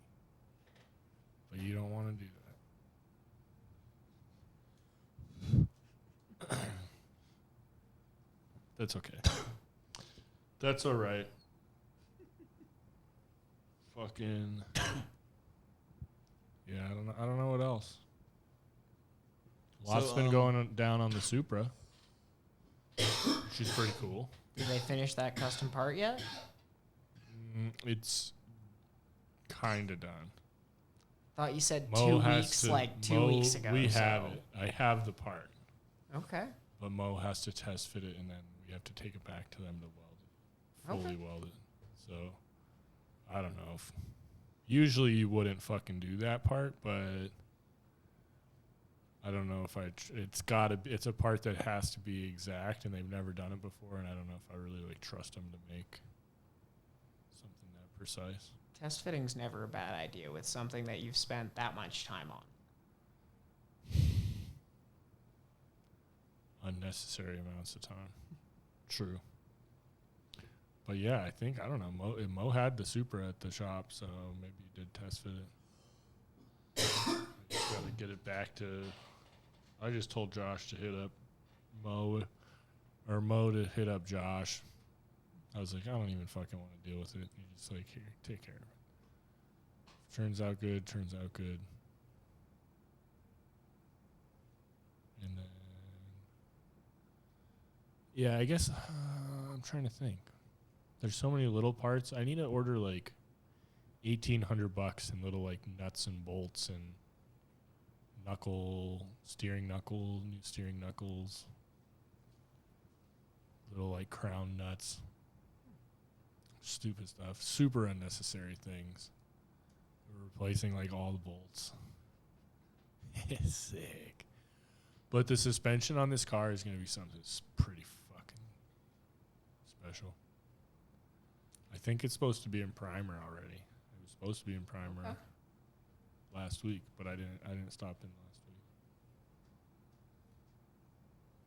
But you don't want to do that. That's okay. That's all right. Fucking. Yeah, I don't know what else. Lots been going down on the Supra. She's pretty cool. Did they finish that custom part yet? It's kind of done. Thought you said Mo 2 has weeks, to, like 2 Mo, weeks ago. We have it. I have the part. Okay. But Mo has to test fit it, and then we have to take it back to them to weld it. Fully weld it. So, I don't know. Usually you wouldn't fucking do that part, but I don't know if it's a part that has to be exact, and they've never done it before, and I don't know if I really like trust them to make something that precise. Test fitting's never a bad idea with something that you've spent that much time on. Unnecessary amounts of time. True. But yeah, I think, I don't know, Mo had the Supra at the shop, so maybe he did test fit it. I just gotta get it back to, I just told Josh to hit up Mo to hit up Josh. I was like, I don't even fucking want to deal with it. He's just like, here, take care of it. Turns out good. And then, yeah, I guess I'm trying to think. There's so many little parts. I need to order like $1,800 in little like nuts and bolts and new steering knuckles, little like crown nuts, stupid stuff, super unnecessary things. We're replacing like all the bolts. It's sick. But the suspension on this car is going to be something that's pretty fucking special. I think it's supposed to be in primer already. It was supposed to be in primer last week, but I didn't stop in last week.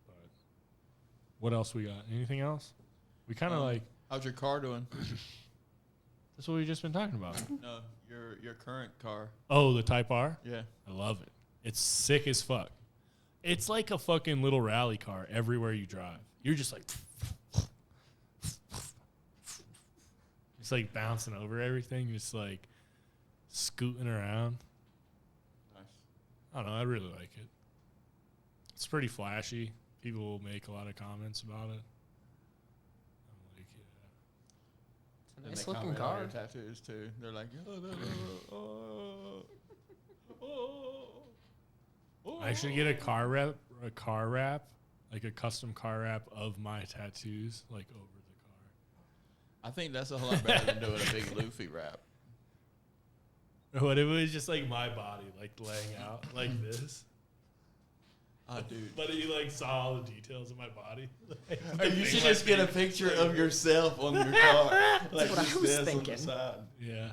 But what else we got? Anything else? We kind of like. How's your car doing? That's what we've just been talking about. No, your current car. Oh, the Type R? Yeah. I love it. It's sick as fuck. It's like a fucking little rally car everywhere you drive. You're just like. Just like bouncing over everything, just like scooting around. Nice. I don't know. I really like it. It's pretty flashy. People will make a lot of comments about it. I'm like, yeah. It's a nice And they looking comment on car. your tattoos too. They're like, I should get a car or a car wrap, like a custom car wrap of my tattoos, like over the car. I think that's a whole lot better than doing a big Luffy wrap. What if it was just like my body, like laying out like this? Oh, dude. But you like saw all the details of my body. Or you should just get a picture of yourself on your car. Like what I just was this on the thinking. side. Yeah.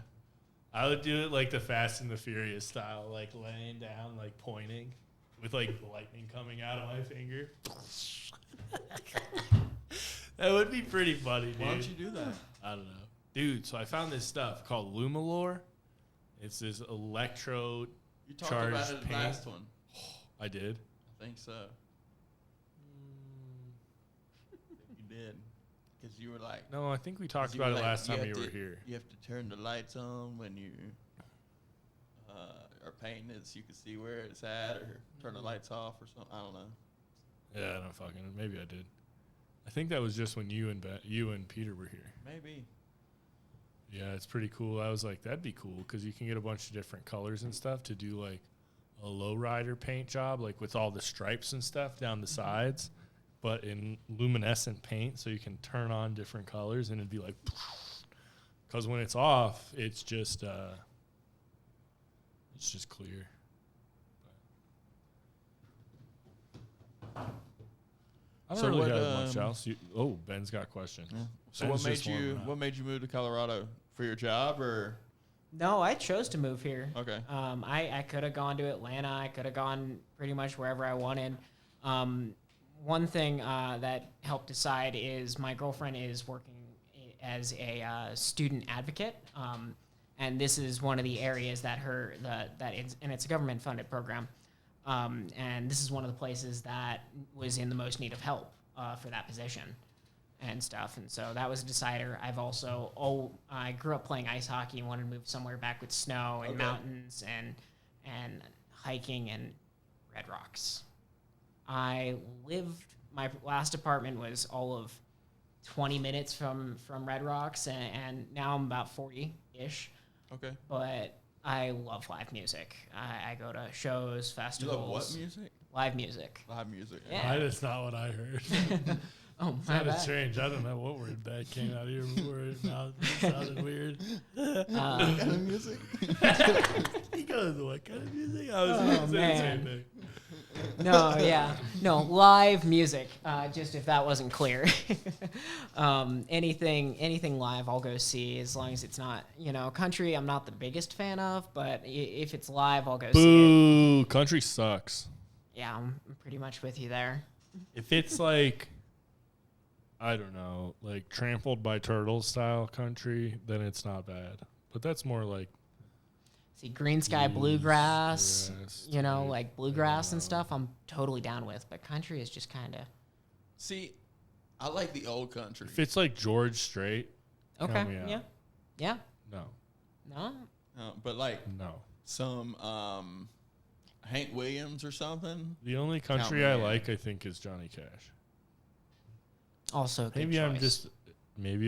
I would do it like the Fast and the Furious style, like laying down, like pointing with like lightning coming out of my finger. That would be pretty funny, dude. Why don't you do that? I don't know. Dude, so I found this stuff called Lumalore. It's this electro You talked charged about it in the paint. last one. I did. I think so. You did. Because you were like, No, I think we talked 'cause you were about it like, last time have you were to- here. You have to turn the lights on when you are painting it so you can see where it's at, or turn the lights off or something. I don't know. Yeah, I don't fucking. Maybe I did. I think that was just when you and Peter were here. Maybe. Yeah, it's pretty cool. I was like, that'd be cool because you can get a bunch of different colors and stuff to do like a lowrider paint job, like with all the stripes and stuff down the sides, but in luminescent paint, so you can turn on different colors and it'd be like, because when it's off, it's just clear. I don't So really what, have much else. Ben's got a question. Yeah. So Ben's what just made warming up. what made you move to Colorado? For your job or? No, I chose to move here. Okay. I could have gone to Atlanta. I could have gone pretty much wherever I wanted. One thing that helped decide is my girlfriend is working as a student advocate, and this is one of the areas that it's a government funded program, and this is one of the places that was in the most need of help for that position and stuff, and so that was a decider. I grew up playing ice hockey and wanted to move somewhere back with snow and Okay. mountains and hiking and red rocks. My last apartment was all of 20 minutes from Red Rocks, and now I'm about 40-ish, Okay. but I love live music. I go to shows, You festivals. love what music? Live music. Live music. Yeah. That's not what I heard. Oh, my Sounded bad. strange. I don't know what word that came out of your word mouth. It sounded weird. What kind of music? He goes, what kind of music? I was Oh, saying the man. same thing. No, live music. Just if that wasn't clear, anything live, I'll go see as long as it's not, country. I'm not the biggest fan of, but if it's live, I'll go see it. Boo! Country sucks. Yeah, I'm pretty much with you there. If it's like, I don't know, like Trampled by Turtles style country, then it's not bad. But that's more like See, green sky bluegrass, right? like bluegrass and stuff. I'm totally down with, but country is just kind of See, I like the old country. If it's like George Strait, okay. count me out. Yeah. No, No. But like no. some Hank Williams or something. The only country me I in. like, I think, is Johnny Cash. Also, a good Maybe choice.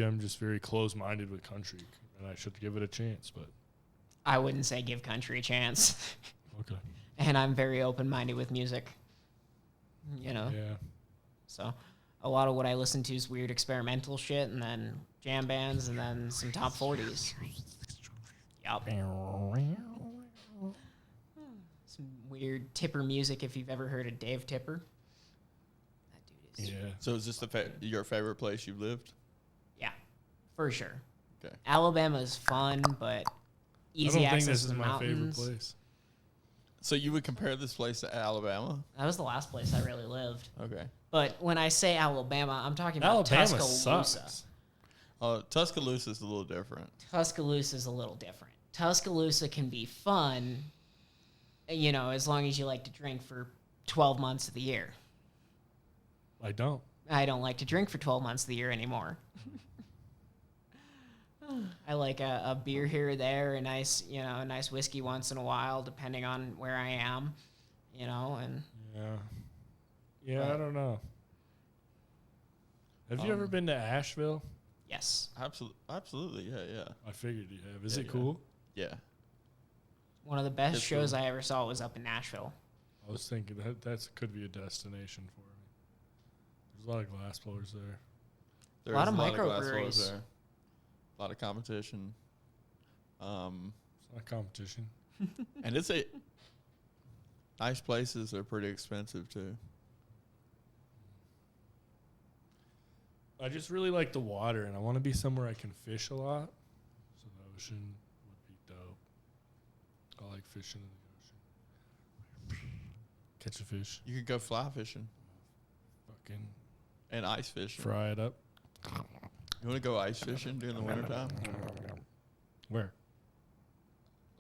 I'm just very close-minded with country, and I should give it a chance. But I wouldn't say give country a chance. okay, And I'm very open-minded with music. yeah. So a lot of what I listen to is weird experimental shit, and then jam bands, and then some top 40s. Yup. Some weird Tipper music, if you've ever heard of Dave Tipper. That dude is, Yeah. So is this your favorite place you've lived? yeah, for sure. Okay. Alabama's fun, but easy I don't think access this to is the my favorite mountains. place. So you would compare this place to Alabama? That was the last place I really lived. Okay. But when I say Alabama, I'm talking about Alabama Tuscaloosa. sucks. Tuscaloosa is a little different. Tuscaloosa is a little different. Tuscaloosa can be fun, as long as you like to drink for 12 months of the year. I don't. I don't like to drink for 12 months of the year anymore. I like a beer here or there, a nice whiskey once in a while, depending on where I am, and Yeah, I don't know. Have you ever been to Asheville? yes. Absolutely. Yeah. I figured you have. Is Yeah, it yeah. cool? Yeah. One of the best It's shows cool. I ever saw was up in Nashville. I was thinking that could be a destination for me. There's a lot of glass blowers there. There's lot of glass microbreweries. blowers there. A lot of competition. It's not competition. And nice places are pretty expensive too. I just really like the water, and I want to be somewhere I can fish a lot. So the ocean would be dope. I like fishing in the ocean. Catch a fish, You could go fly fishing fucking and ice fishing. fry it up. You want to go ice fishing during the wintertime? Where?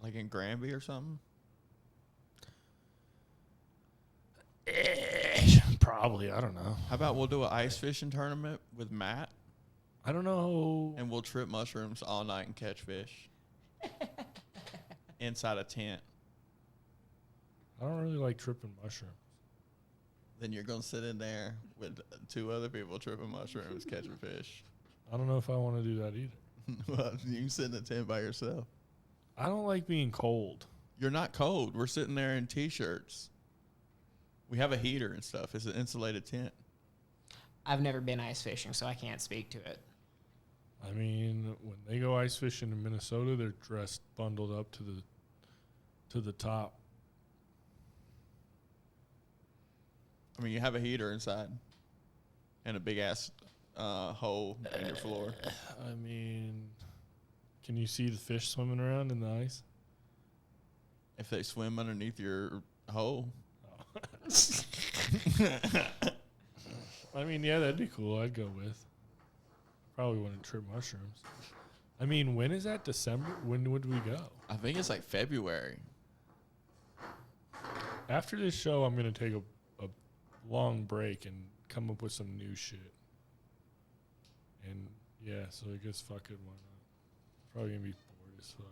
Like in Granby or something? Probably. I don't know. How about we'll do an ice fishing tournament with Matt, I don't know. and we'll trip mushrooms all night and catch fish inside a tent. I don't really like tripping mushrooms. Then you're going to sit in there with 2 other people tripping mushrooms, catching fish. I don't know if I want to do that either. Well, you can sit in a tent by yourself. I don't like being cold. You're not cold. We're sitting there in T-shirts. We have a heater and stuff. It's an insulated tent. I've never been ice fishing, so I can't speak to it. I mean, when they go ice fishing in Minnesota, they're dressed bundled up to the top. I mean, you have a heater inside and a big-ass hole in your floor. I mean, can you see the fish swimming around in the ice? If they swim underneath your hole. I mean, yeah, that'd be cool. I'd go with. Probably wouldn't trip mushrooms. I mean, when is that? December? When would we go? I think it's like February. After this show, I'm going to take a long break and come up with some new shit. And, yeah, so I guess fuck it, why not? Probably going to be bored as fuck.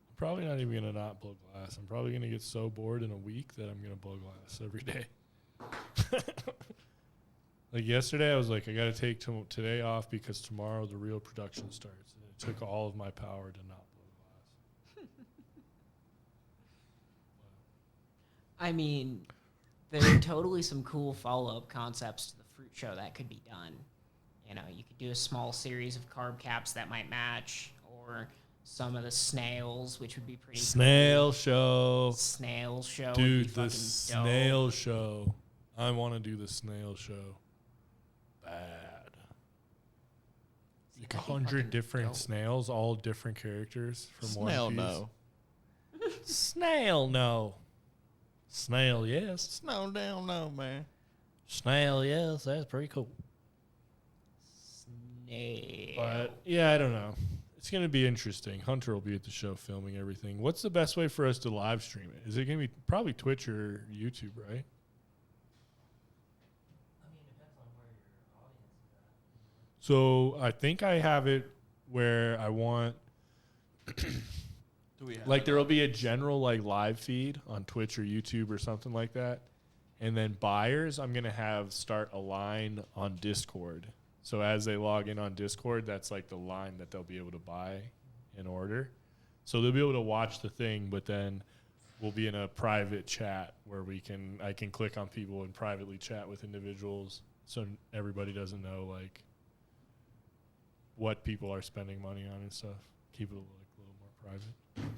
I'm probably not even going to not blow glass. I'm probably going to get so bored in a week that I'm going to blow glass every day. Like yesterday, I was like, I got to take today off because tomorrow the real production starts. And it took all of my power to not blow glass. I mean, there are totally some cool follow-up concepts to the fruit show that could be done. You know, you could do a small series of carb caps that might match, or some of the snails, which would be pretty Snail cool. show. Snail show. would Dude, be the fucking snail dope. show. I want to do the snail show. Bad. Like That'd be 100 fucking different dope. snails, all different characters from Snail, One Piece. no. Snail, no. Snail, yes. Snow down, no, man. Snail, yes. That's pretty cool. Snail. But, yeah, I don't know. It's going to be interesting. Hunter will be at the show filming everything. What's the best way for us to live stream it? Is it going to be probably Twitch or YouTube, right? I mean, it depends on where your audience is at. So I think I have it where I want, Do we have like, there will be a general, like, live feed on Twitch or YouTube or something like that. And then buyers, I'm going to have start a line on Discord. So as they log in on Discord, that's like the line that they'll be able to buy and order. So they'll be able to watch the thing, but then we'll be in a private chat where I can click on people and privately chat with individuals, so everybody doesn't know like what people are spending money on and stuff. Keep it like a little more private.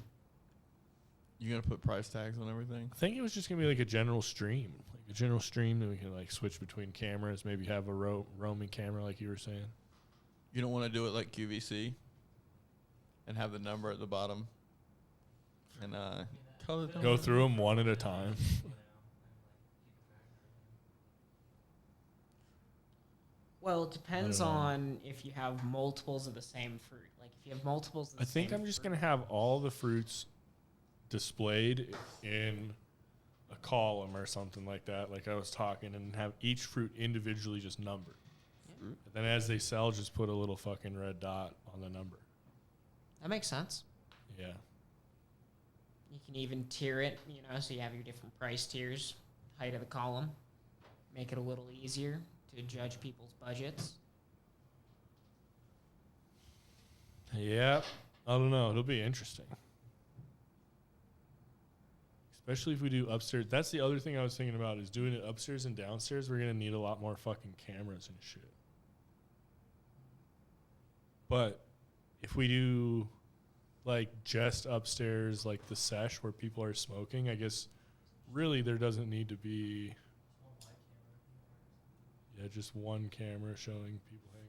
You gonna put price tags on everything? I think it was just gonna be like a general stream, that we can like switch between cameras, maybe have a roaming camera like you were saying. You don't want to do it like QVC and have the number at the bottom and color them. Go through them one at a time. Well, it depends I don't know. on if you have multiples of the same fruit. Like if you have multiples of the I think same I'm just fruit- gonna have all the fruits displayed in a column or something like that, like I was talking, and have each fruit individually just numbered. And then as they sell, just put a little fucking red dot on the number. That makes sense. Yeah. You can even tier it, you know, so you have your different price tiers, height of the column. Make it a little easier to judge people's budgets. Yeah. I don't know. It'll be interesting. Especially if we do upstairs. That's the other thing I was thinking about is doing it upstairs and downstairs. We're going to need a lot more fucking cameras and shit. But if we do like just upstairs, like the sesh where people are smoking, I guess really there doesn't need to be just one camera showing people hanging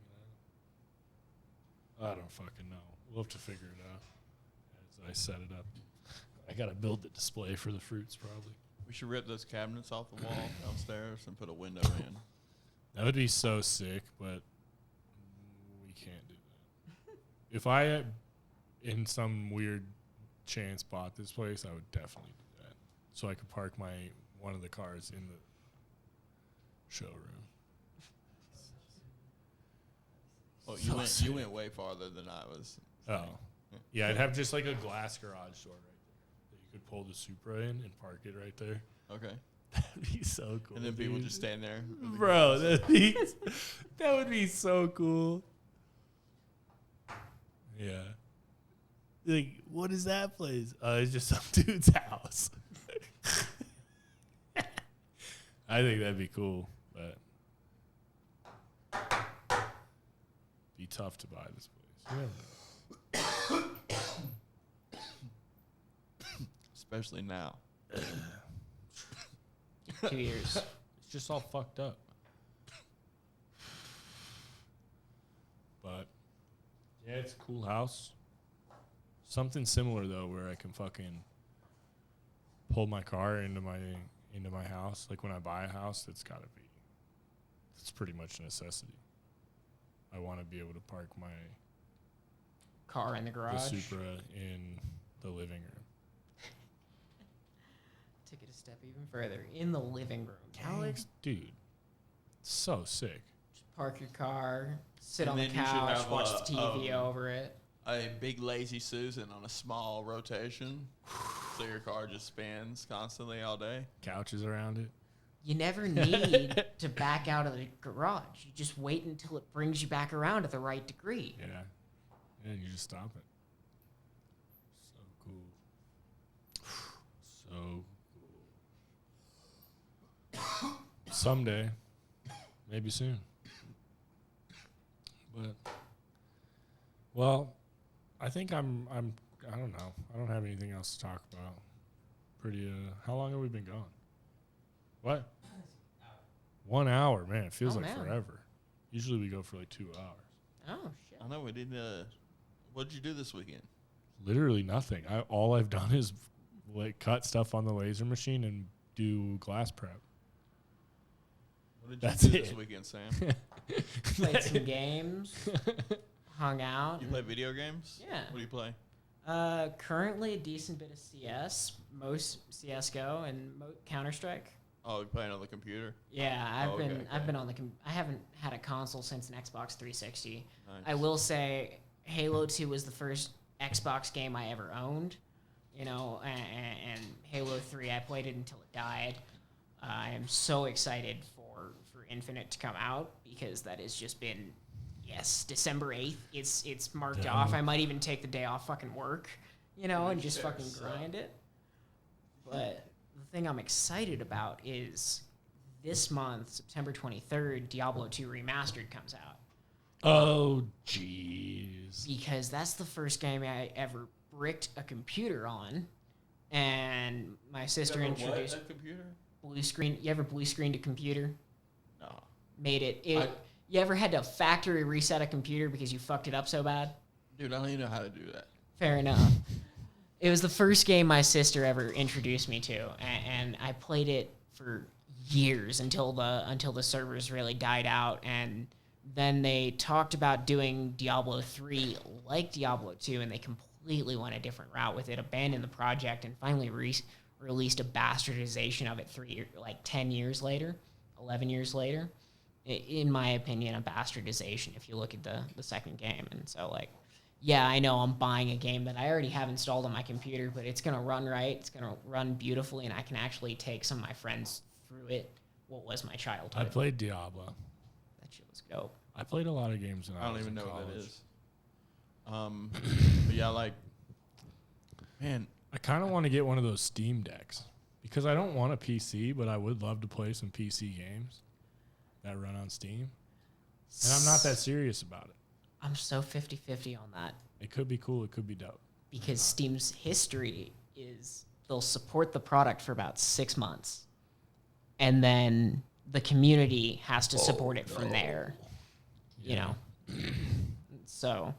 out. I don't fucking know. We'll have to figure it out as I set it up. I got to build the display for the fruits probably. We should rip those cabinets off the wall downstairs and put a window in. That would be so sick, but we can't do that. If I, in some weird chance, bought this place, I would definitely do that. So I could park one of the cars in the showroom. Oh, So you went way farther than I was. Oh. Yeah, I'd have just like a glass garage door right there that you could pull the Supra in and park it right there. Okay. That'd be so cool. And then people just stand there. Bro, that would be so cool. Yeah. Like, what is that place? It's just some dude's house. I think that'd be cool, but be tough to buy this place. Yeah. Especially now. 2 years. It's just all fucked up. But yeah, it's a cool house. Something similar though, where I can fucking pull my car into my house. Like when I buy a house, it's pretty much a necessity. I want to be able to park my Car in the the garage. Supra in the living room. Took it a step even further. In the living room. Alex, Dude, so sick. just park your car, sit And on the then you should couch, have watch a, the TV over it. A big lazy Susan on a small rotation. So your car just spins constantly all day. Couches around it. You never need to back out of the garage. You just wait until it brings you back around to the right degree. Yeah. And you just stop it. So cool. So cool. Someday. Maybe soon. But well, I think I don't know. I don't have anything else to talk about. How long have we been going? What? 1 hour, man. It feels Oh, like man. forever. Usually we go for like 2 hours. Oh, shit. I know we did. What did you do this weekend? Literally nothing. All I've done is like cut stuff on the laser machine and do glass prep. What did you That's do this it. weekend, Sam? Played some games, hung out. You play video games? Yeah. What do you play? Currently a decent bit of CS, most CS:GO and Counter-Strike. Oh, you playing on the computer? Yeah, Oh, okay, I've okay. been on the I haven't had a console since an Xbox 360. Nice. I will say Halo 2 was the first Xbox game I ever owned, you know, and Halo 3 I played it until it died. I am so excited for Infinite to come out because that has just been December 8th. It's marked Damn. off. I might even take the day off fucking work, you know, and just fucking grind it. But the thing I'm excited about is this month, September 23rd, Diablo 2 Remastered comes out. Oh, jeez. Because that's the first game I ever bricked a computer on. And my sister introduced What, a computer? blue screen. You ever blue screened a computer? No. Made it. You ever had to factory reset a computer because you fucked it up so bad? Dude, I don't even know how to do that. Fair enough. It was the first game my sister ever introduced me to, and I played it for years until the servers really died out, and then they talked about doing Diablo 3 like Diablo 2, and they completely went a different route with it, abandoned the project, and finally released a bastardization of it 10 years later, 11 years later. In my opinion, a bastardization if you look at the second game. And so, yeah, I know I'm buying a game that I already have installed on my computer, but it's going to run right. It's going to run beautifully, and I can actually take some of my friends through it. What was my childhood? I played Diablo. That shit was dope. I played a lot of games when I don't was even in know what college. that is. But yeah, man, I kind of want to get one of those Steam decks. Because I don't want a PC, but I would love to play some PC games that run on Steam. And I'm not that serious about it. I'm so 50-50 on that. It could be cool. It could be dope. Because Steam's history is they'll support the product for about 6 months. And then the community has to support it from there. You know? So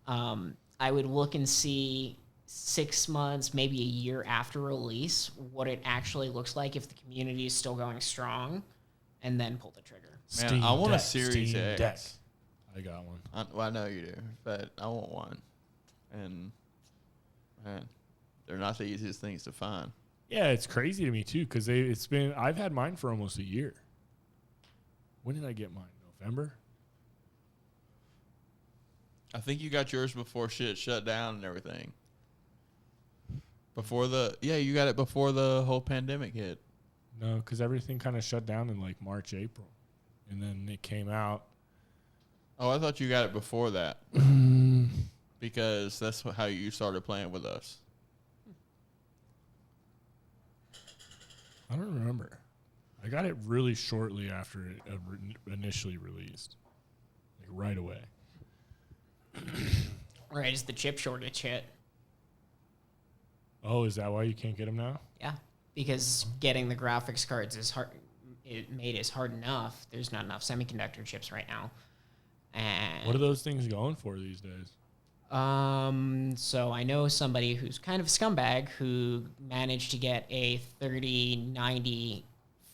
I would look and see 6 months, maybe a year after release, what it actually looks like if the community is still going strong, and then pull the trigger. Man, I want a Series Steam X. Deck. I got one. I know you do, but I want one. And, man, they're not the easiest things to find. Yeah, it's crazy to me, too, because I've had mine for almost a year. When did I get mine? November? I think you got yours before shit shut down and everything. You got it before the whole pandemic hit. No, because everything kind of shut down in like March, April. And then it came out. Oh, I thought you got it before that. Because that's how you started playing with us. I don't remember. I got it really shortly after it initially released. Like right away. Right, is the chip shortage hit? Oh, is that why you can't get them now? Yeah, because getting the graphics cards is hard. Is hard enough. There's not enough semiconductor chips right now. And What are those things going for these days? So I know somebody who's kind of a scumbag who managed to get a 3090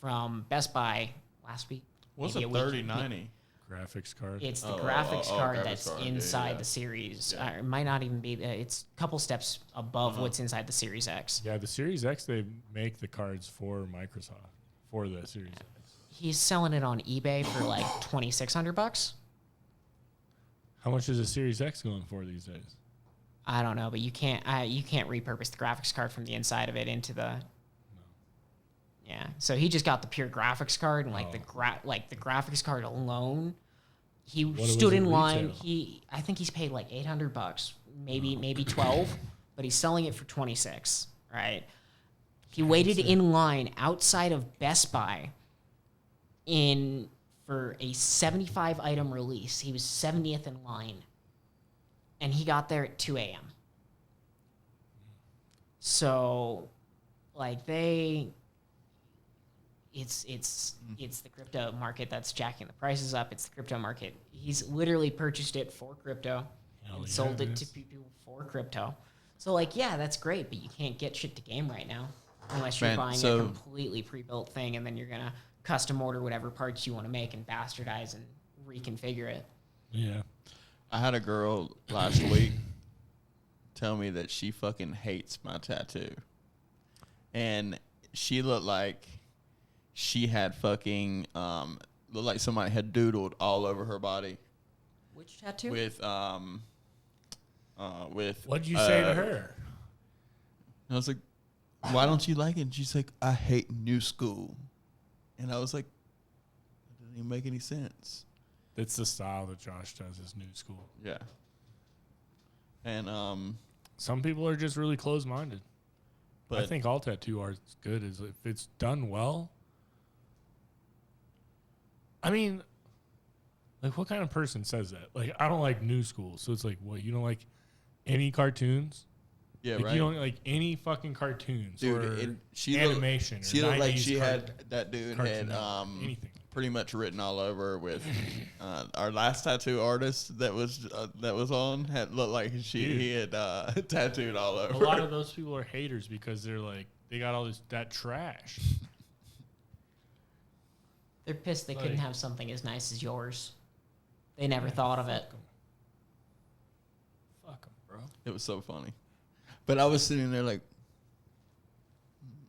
from Best Buy last week. What's maybe a week. 3090? Graphics card. It's the graphics card graphics that's card, inside yeah. the Series. Yeah. It might not even be. It's a couple steps above what's inside the Series X. Yeah, the Series X, they make the cards for Microsoft, for the Series X. He's selling it on eBay for like $2,600. How much is a Series X going for these days? I don't know, but you can't repurpose the graphics card from the inside of it into the. Yeah, so he just got the pure graphics card and like the graphics card alone. He stood in line. I think he's paid like $800, maybe 12, but he's selling it for 26. Right? He waited in line outside of Best Buy for a 75 item release. He was 70th in line. And he got there at 2 a.m. So, like it's the crypto market that's jacking the prices up. It's the crypto market. He's literally purchased it for crypto and sold it to people for crypto. So, like, yeah, that's great, but you can't get shit to game right now unless you're buying a completely pre-built thing, and then you're gonna custom order whatever parts you want to make and bastardize and reconfigure it. Yeah. I had a girl last week tell me that she fucking hates my tattoo. And she looked like she had fucking, looked like somebody had doodled all over her body. Which tattoo? With. What'd you say to her? I was like, why don't you like it? And she's like, I hate new school. And I was like, that doesn't even make any sense. It's the style that Josh does, is new school. Yeah. And some people are just really closed-minded. but I think all tattoo art's good is if it's done well. I mean, like, what kind of person says that? Like, I don't like new school. So it's like, what, you don't like any cartoons? yeah, Like, right. you don't like any fucking cartoons Dude, or she animation. She or looked like 90s she had that dude cartoon, had anything. pretty much written all over with our last tattoo artist that was on had looked like he had tattooed all over. A lot of those people are haters because they're like, they got all that trash. They're pissed they Like- couldn't have something as nice as yours. They never thought of it. Fuck them, bro. It was so funny. But I was sitting there like,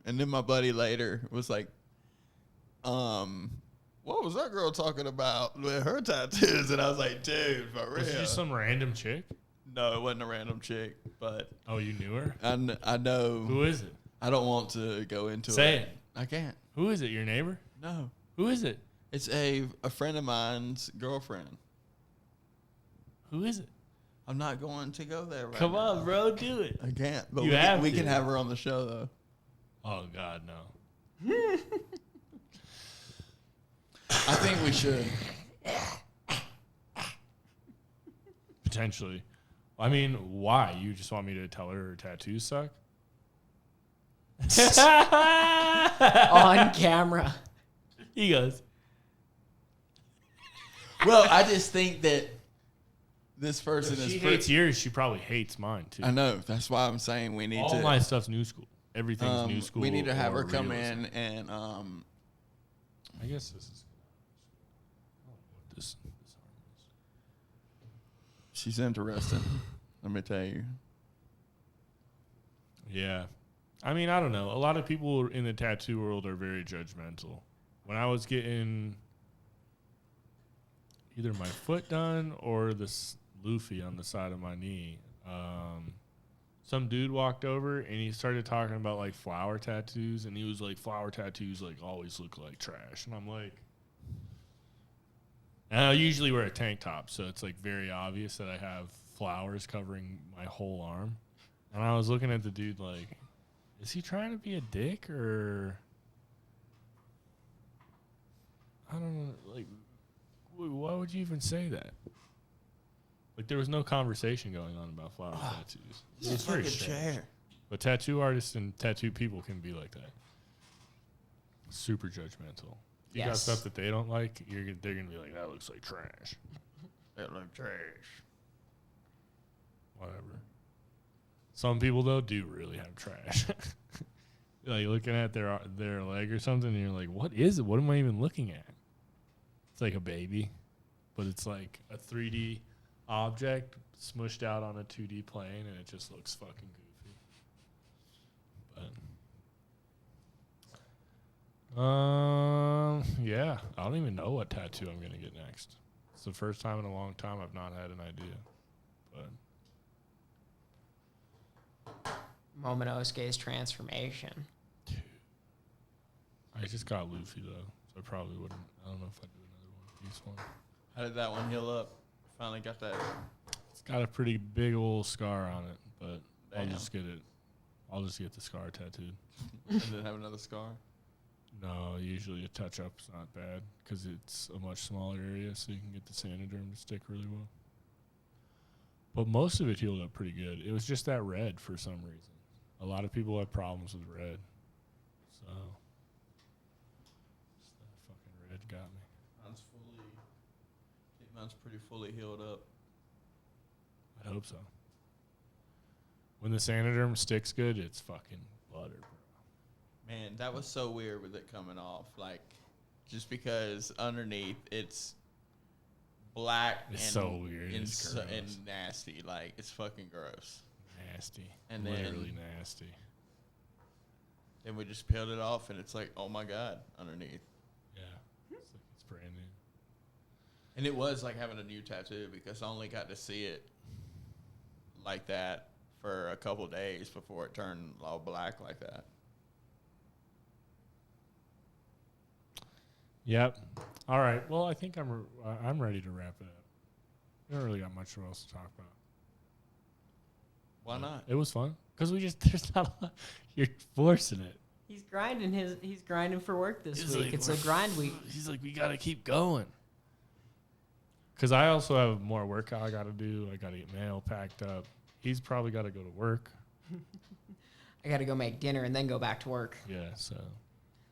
and then my buddy later was like, what was that girl talking about with her tattoos? And I was like, dude, for real. Was it just some random chick? No, it wasn't a random chick, but Oh, you knew her? I know. Who is it? I don't want to go into Say it. it. I can't. Who is it? Your neighbor? No. Who is it? It's a friend of mine's girlfriend. Who is it? I'm not going to go there right Come now. on, bro, do it. I can't. But You we have we to. can have her on the show, though. Oh God, no. I think we should. Potentially. I mean, why? You just want me to tell her tattoos suck? On camera. He goes. Well, I just think that this person If is. she hates yours, she probably hates mine too. I know. That's why I'm saying we need All to. my stuff's new school. Everything's new school. We need to have or her come realism. in and I guess this is. I don't know what this arm is. she's interesting. Let me tell you. Yeah. I mean, I don't know. A lot of people in the tattoo world are very judgmental. When I was getting either my foot done or this Luffy on the side of my knee, some dude walked over and he started talking about like flower tattoos, and he was like, flower tattoos like always look like trash. And I'm like, and I usually wear a tank top, so it's like very obvious that I have flowers covering my whole arm. And I was looking at the dude like, is he trying to be a dick, or I don't know, like, why would you even say that? Like, there was no conversation going on about flower tattoos. It was very strange. But tattoo artists and tattoo people can be like that. Super judgmental. You got Yes. stuff that they don't like, they're going to be like, that looks like trash. That look trash. Whatever. Some people, though, do really have trash. Like, looking at their leg or something, and you're like, what is it? What am I even looking at? It's like a baby, but it's like a 3D object smushed out on a 2D plane, and it just looks fucking goofy. But yeah, I don't even know what tattoo I'm gonna get next. It's the first time in a long time I've not had an idea. But Momonosuke's transformation. I just got Luffy though, so I probably wouldn't. I don't know if I'd do another One Piece one. How did that one heal up? Finally got that. It's got a pretty big old scar on it, but I'll Damn. just get it. I'll just get the scar tattooed. And then have another scar. No, usually a touch-up's not bad because it's a much smaller area, so you can get the Sanoderm to stick really well. But most of it healed up pretty good. It was just that red for some reason. A lot of people have problems with red, so just that fucking red got me. Mine's pretty fully healed up. I hope so. When the Sanoderm sticks good, it's fucking butter, bro. Man, that was so weird with it coming off. Like, just because underneath it's black It's and so weird. and, It's so, gross. and nasty. Like, it's fucking gross. Nasty. And literally then- nasty. Then we just peeled it off, and it's like, oh my god, underneath. Yeah. It's like it's brand new. And it was like having a new tattoo because I only got to see it like that for a couple days before it turned all black like that. Yep. All right. Well, I think I'm ready to wrap it up. We don't really got much else to talk about. Why not? It was fun because there's not a lot. You're forcing it. He's grinding for work this He's week. like, It's a grind week. He's like, we gotta keep going. Because I also have more work I gotta do. I gotta get mail packed up. He's probably gotta go to work. I got to go make dinner and then go back to work. Yeah. So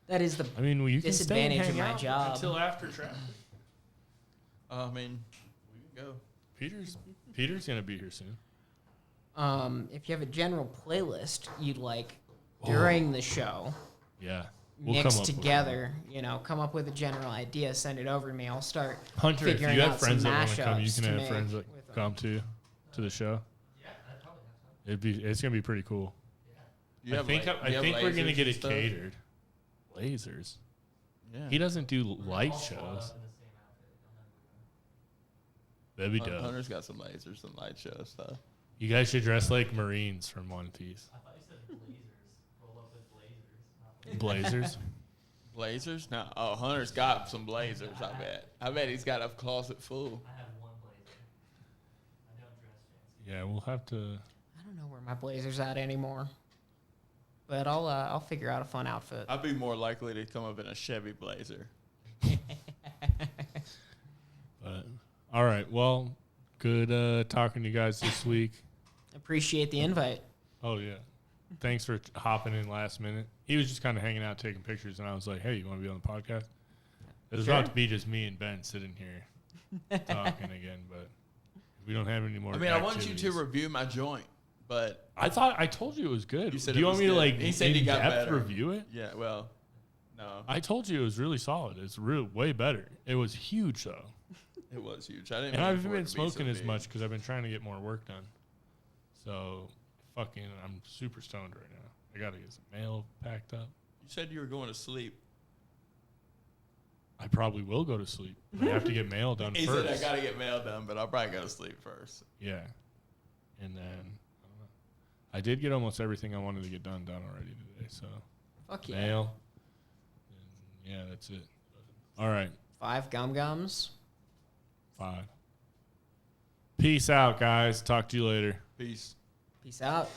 That is the I mean, you can stay and disadvantage of hang my out job. until after traffic. I mean, we can go. Peter's gonna be here soon. If you have a general playlist you'd like during the show, Yeah. We'll mixed come up with together, come up with a general idea, send it over to me. I'll start Hunter, if you figuring have out friends some that want to come, you mashups can to have make friends that with them. come to the show. Yeah, I probably have time. It's gonna be pretty cool. You I have think la- I you have think we're gonna lasers get and it stuff? catered. Lasers. Yeah. He doesn't do We're light all swallowed shows. up in the same outfit. Don't have to That'd be Hun- dope. Hunter's got some lasers and light show stuff. You guys should dress like Marines from One Piece. I thought you said blazers. Roll up with blazers. Not Blazers. Blazers? No. Oh, Hunter's got some blazers, I bet. I bet he's got a closet full. I have one blazer. I don't dress fancy. Yeah, we'll have to. I don't know where my blazer's at anymore. but I'll figure out a fun outfit. I'd be more likely to come up in a Chevy Blazer. But all right, well, good talking to you guys this week. Appreciate the invite. Oh yeah, thanks for hopping in last minute. He was just kind of hanging out, taking pictures, and I was like, "Hey, you want to be on the podcast?" It was about to be just me and Ben sitting here talking again, but we don't have any more. I mean, I want you to activities. review my joint, but I told you it was good. You said Do you it want was me to good. like He said he got in-depth better. review it? yeah, well, no, I told you it was really solid. It's real way better. It was huge though, it was huge. I didn't. and mean I haven't for it been to be so smoking as big. much because I've been trying to get more work done. So, I'm super stoned right now. I gotta get some mail packed up. You said you were going to sleep. I probably will go to sleep. I have to get mail done He first. said I gotta get mail done, but I'll probably go to sleep first. Yeah. And then I don't know. I did get almost everything I wanted to get done already today. So Fuck yeah. mail. And yeah, that's it. All right. 5 gum-gums. 5. Peace out, guys. Talk to you later. Peace. Peace out.